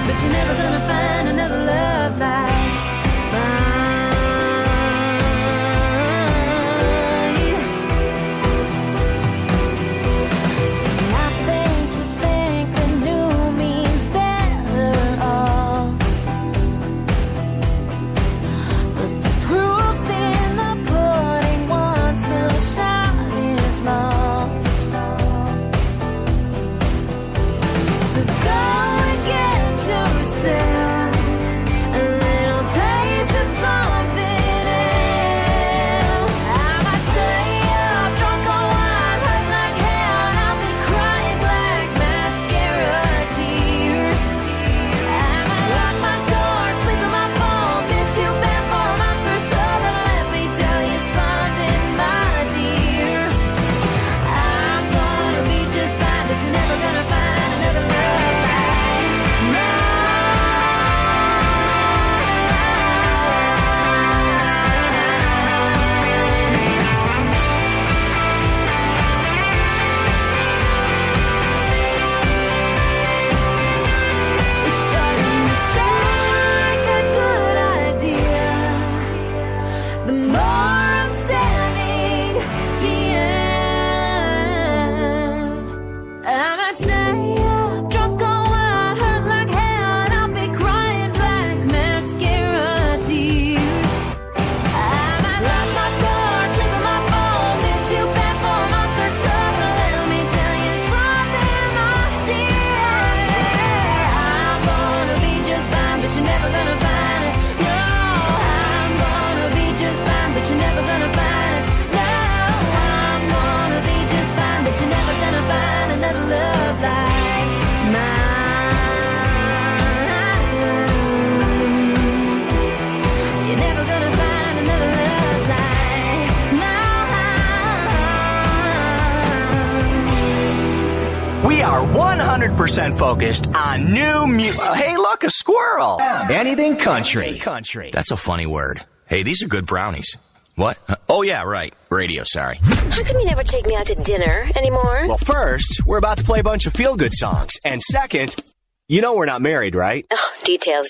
[SPEAKER 13] But you're never gonna find another love like mine. See, I think you think the new means better off, but the proof's in the pudding once the shot is lost. So go and get yourself a little taste of something else. I might stay up, drunk on wine, hurt like hell, and I'll be crying black mascara tears. I might lock my door, sleep in my phone, miss you been for a month or so, but let me tell you something, my dear. I'm gonna be just fine, but you're never gonna find another love like mine. It's starting to sound like a good idea. The more I'm standing here, I might stay up, drunk on wine, hurt like hell, and I'll be crying black mascara tears. I might lock my door, sleep on my phone, miss you back for a month or so, but let me tell you something, my dear. I'm gonna be just fine, but you're never gonna find it. No, I'm gonna be just fine, but you're never gonna find it. No, I'm gonna be just fine, but you're never gonna find another love like mine. You're never gonna find another love like mine.
[SPEAKER 6] We are 100% focused on new music. Hey, look, a squirrel. Anything country.
[SPEAKER 11] That's a funny word. Hey, these are good brownies. What? Oh, yeah, right. Radio, sorry.
[SPEAKER 22] How come you never take me out to dinner anymore?
[SPEAKER 6] Well, first, we're about to play a bunch of feel-good songs. And second, you know we're not married, right?
[SPEAKER 22] Oh, details.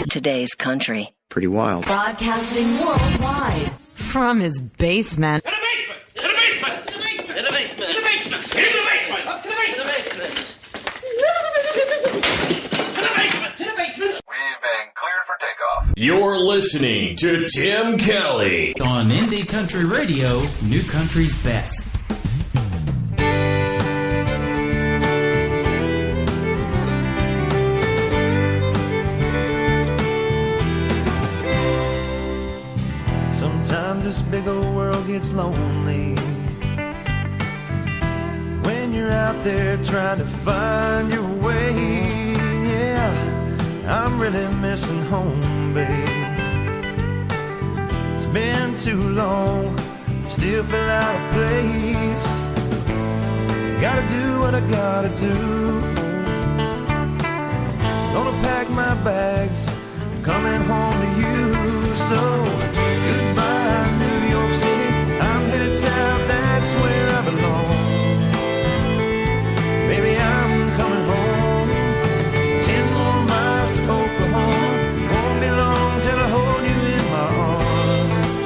[SPEAKER 22] Today's country.
[SPEAKER 11] Pretty wild.
[SPEAKER 22] Broadcasting worldwide from his basement.
[SPEAKER 8] To the basement! To the basement! To the basement! To the basement! To the basement! Up to the basement! To the basement! To the basement!
[SPEAKER 9] We've been cleared for takeoff.
[SPEAKER 10] You're listening to Tim Kelly
[SPEAKER 2] on Indie Country Radio, New Country's Best.
[SPEAKER 1] Sometimes this big old world gets lonely when you're out there trying to find your way. Yeah, I'm really missing home, babe. It's been too long, still feel out of place. Gotta do what I gotta do. Gonna pack my bags, coming home to you. So goodbye, New York City. I'm headed south, that's where I belong. Baby, I'm coming home. 10 more miles to Oklahoma. Won't be long till I hold you in my arms.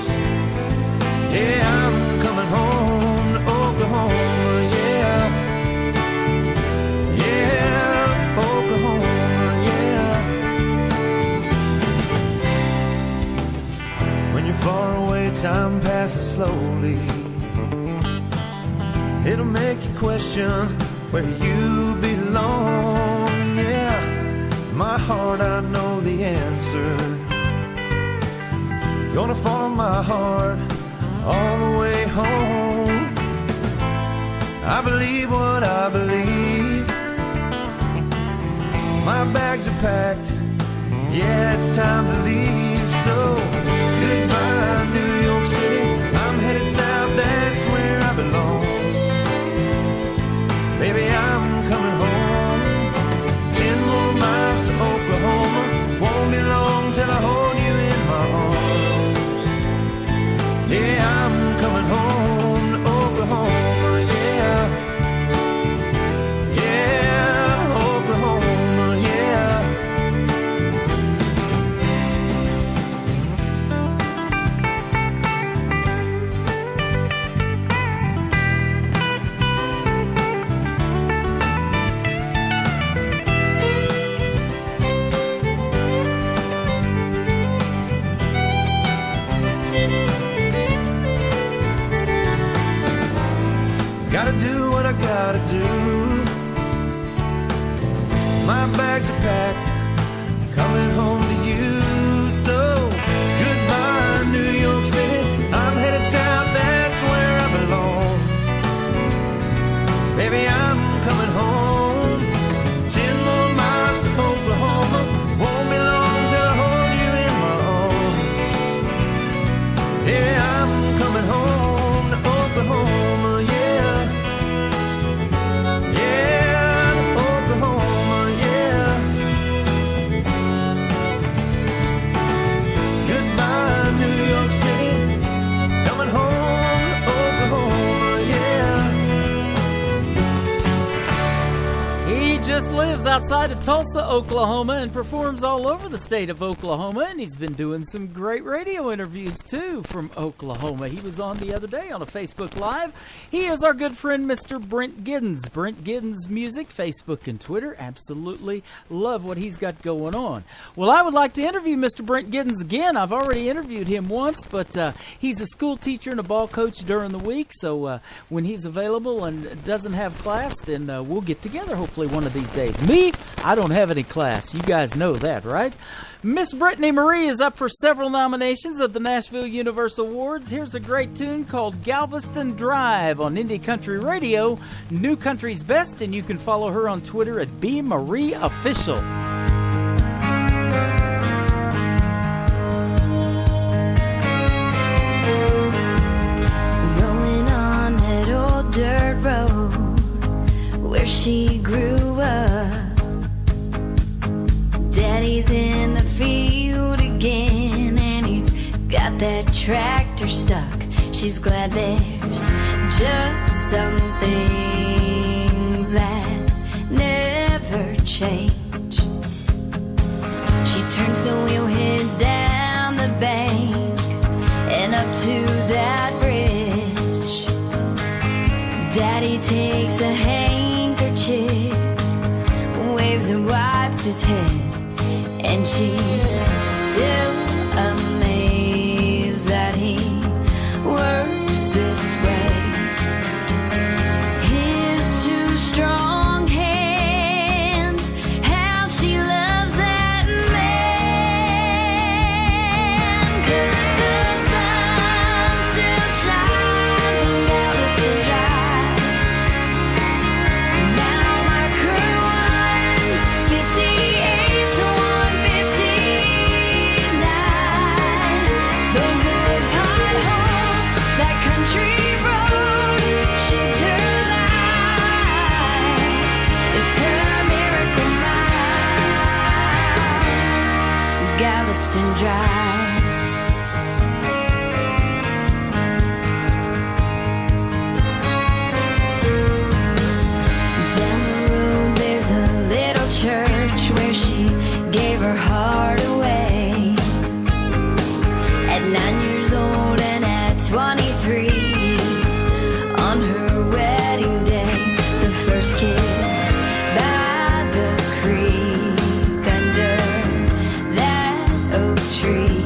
[SPEAKER 14] question where you belong. Yeah, my heart, I know the answer. Gonna follow my heart all the way home. I believe what I believe. My bags are packed. Yeah, it's time to leave. So goodbye, New York City. I'm headed south, that's where I belong. Baby, I'm coming home. 10 more miles to Oklahoma. Won't be long till I hold you in my arms. Yeah, I'm coming home to Oklahoma. Yeah, yeah, Oklahoma. Yeah. Gotta do what I gotta do. My bags are packed, coming home to you. So goodbye, New York City. I'm headed south, that's where I belong. Baby, I'm coming home. 10 more miles to Oklahoma. Won't be long till I hold you in my arms. Yeah, I'm coming home to Oklahoma. Yeah.
[SPEAKER 4] Just lives outside of Tulsa, Oklahoma, and performs all over the state of Oklahoma, and he's been doing some great radio interviews too from Oklahoma. He was on the other day on a Facebook Live. He is our good friend Mr. Brent Giddens. Brent Giddens Music, Facebook and Twitter. Absolutely love what he's got going on. Well, I would like to interview Mr. Brent Giddens again. I've already interviewed him once, but he's a school teacher and a ball coach during the week, so when he's available and doesn't have class, then we'll get together hopefully one of these days. Me, I don't have any class. You guys know that, right? Miss Brittany Marie is up for several nominations at the Nashville Universal Awards. Here's a great tune called Galveston Drive on Indie Country Radio, New Country's Best, and you can follow her on Twitter at BMarieOfficial.
[SPEAKER 17] Rolling on that old dirt road where she grew up. Daddy's in the field again, and he's got that tractor stuck. She's glad there's just some things that never change. She turns the wheel, heads down the bank and up to that bridge. Daddy takes a handkerchief, waves and wipes his head, and she's still amazed that he works this way. His two strong hands, how she loves that man. 'Cause the sun still shines on Galveston Drive. Now my crew 158 to 159. Those old potholes, that country road, she turned life. It's her miracle mile, Galveston Drive. Down the road there's a little church where she gave her heart away. At 9 years old and at 23, on her wedding day, the first kiss by the creek under that oak tree.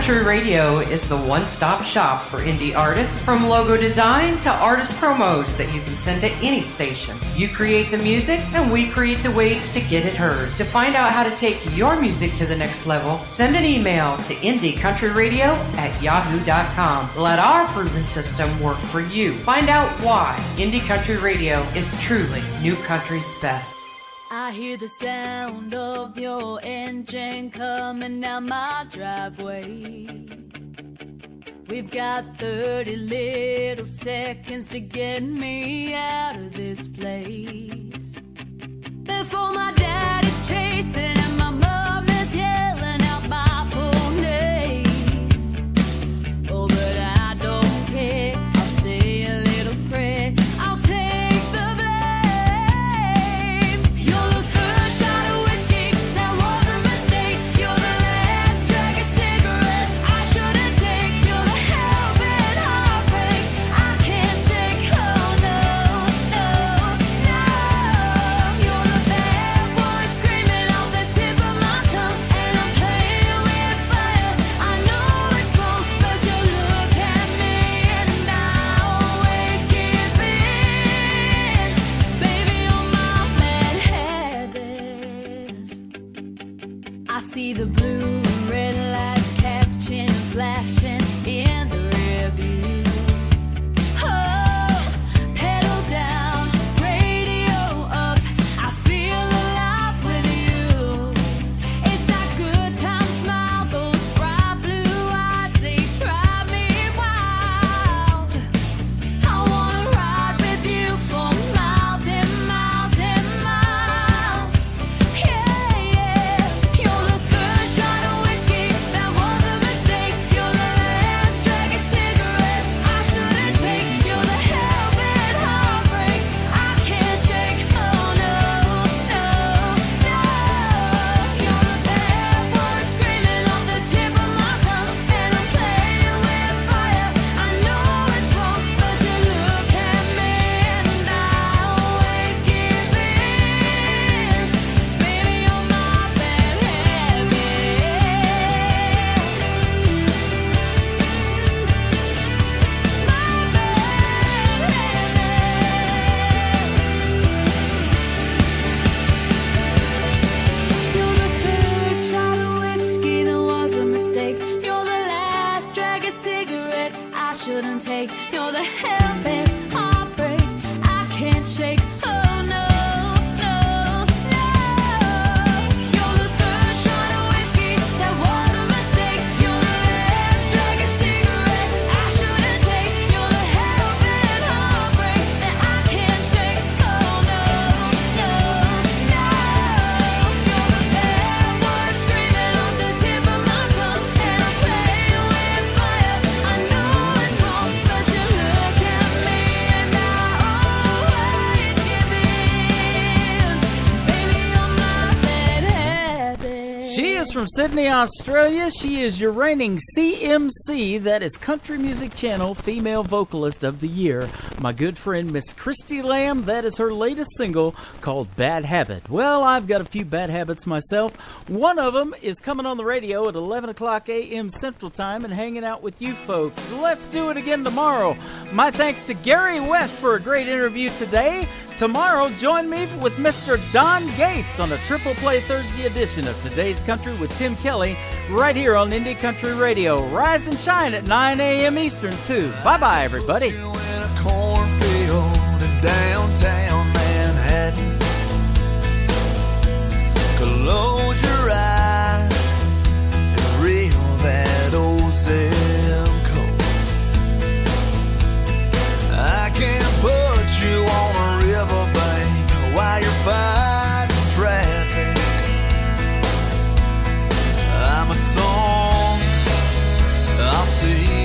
[SPEAKER 18] Country Radio is the one-stop shop for indie artists, from logo design to artist promos that you can send to any station. You create the music, and we create the ways to get it heard. To find out how to take your music to the next level, send an email to indiecountryradio@yahoo.com. Let our proven system work for you. Find out why Indie Country Radio is truly New Country's best.
[SPEAKER 13] I hear the sound of your engine coming down my driveway. We've got 30 little seconds to get me out of this place. Before my daddy's chasing and my mom is yelling out my full name. Oh, but I don't care. I'll say a little prayer. I'll take the blame. You're the third shot of whiskey. That was a mistake. You're the last drag of cigarette I shouldn't take. You're the helping heartbreak I can't shake. Oh no, no, no. You're the bad boy screaming off the tip of my tongue, and I'm playing with fire. I know it's wrong, but you look at me and I always give in. Baby, you're my bad habit. I see the blue and red lights catching and flashing in the rearview. Oh, pedal down, radio up. I feel alive with you. It's that good time smile, those bright blue eyes, they drive me wild. I wanna ride with you for miles and miles and miles. Yeah, yeah. You're the third shot of whiskey. That was a mistake. You're the last drag of cigarette I shouldn't take. You're the helping heartbreak I can't shake. Oh no, no, no. You're the bad boy screaming off the tip of my tongue, and I'm playing with fire. I know it's wrong, but you look at me and I always give in. Baby, you're my bad habit. You're the third shot of whiskey, that was a mistake. You're the last drag of cigarette I shouldn't take. You're the helping heartbreak I can't shake. Oh no, no, no. You're the third shot of whiskey, that was a mistake. You're the last drag of cigarette I shouldn't take. You're the helping heartbreak that I can't shake. Oh no, no, no. You're the bad word screaming off the tip of my tongue, and I'm playing with fire. I know it's wrong, but you look at me and I always give in. Baby, you're my bad habit.
[SPEAKER 4] She is from Sydney, Australia. She is your reigning CMC, that is Country Music Channel Female Vocalist of the Year. My good friend Miss Christy Lamb, that is her latest single called Bad Habit. Well, I've got a few bad habits myself. One of them is coming on the radio at 11 o'clock a.m. Central Time and hanging out with you folks. Let's do it again tomorrow. My thanks to Gary West for a great interview today. Tomorrow, join me with Mr. Don Gates on a Triple Play Thursday edition of Today's Country with Tim Kelly right here on Indie Country Radio. Rise and shine at 9 a.m. Eastern, too. Bye-bye, everybody.
[SPEAKER 19] In a cornfield in downtown Manhattan. Close your eyes and reel that old zip code. I can't put you on a riverbank while you're fighting traffic. I'm a song I'll see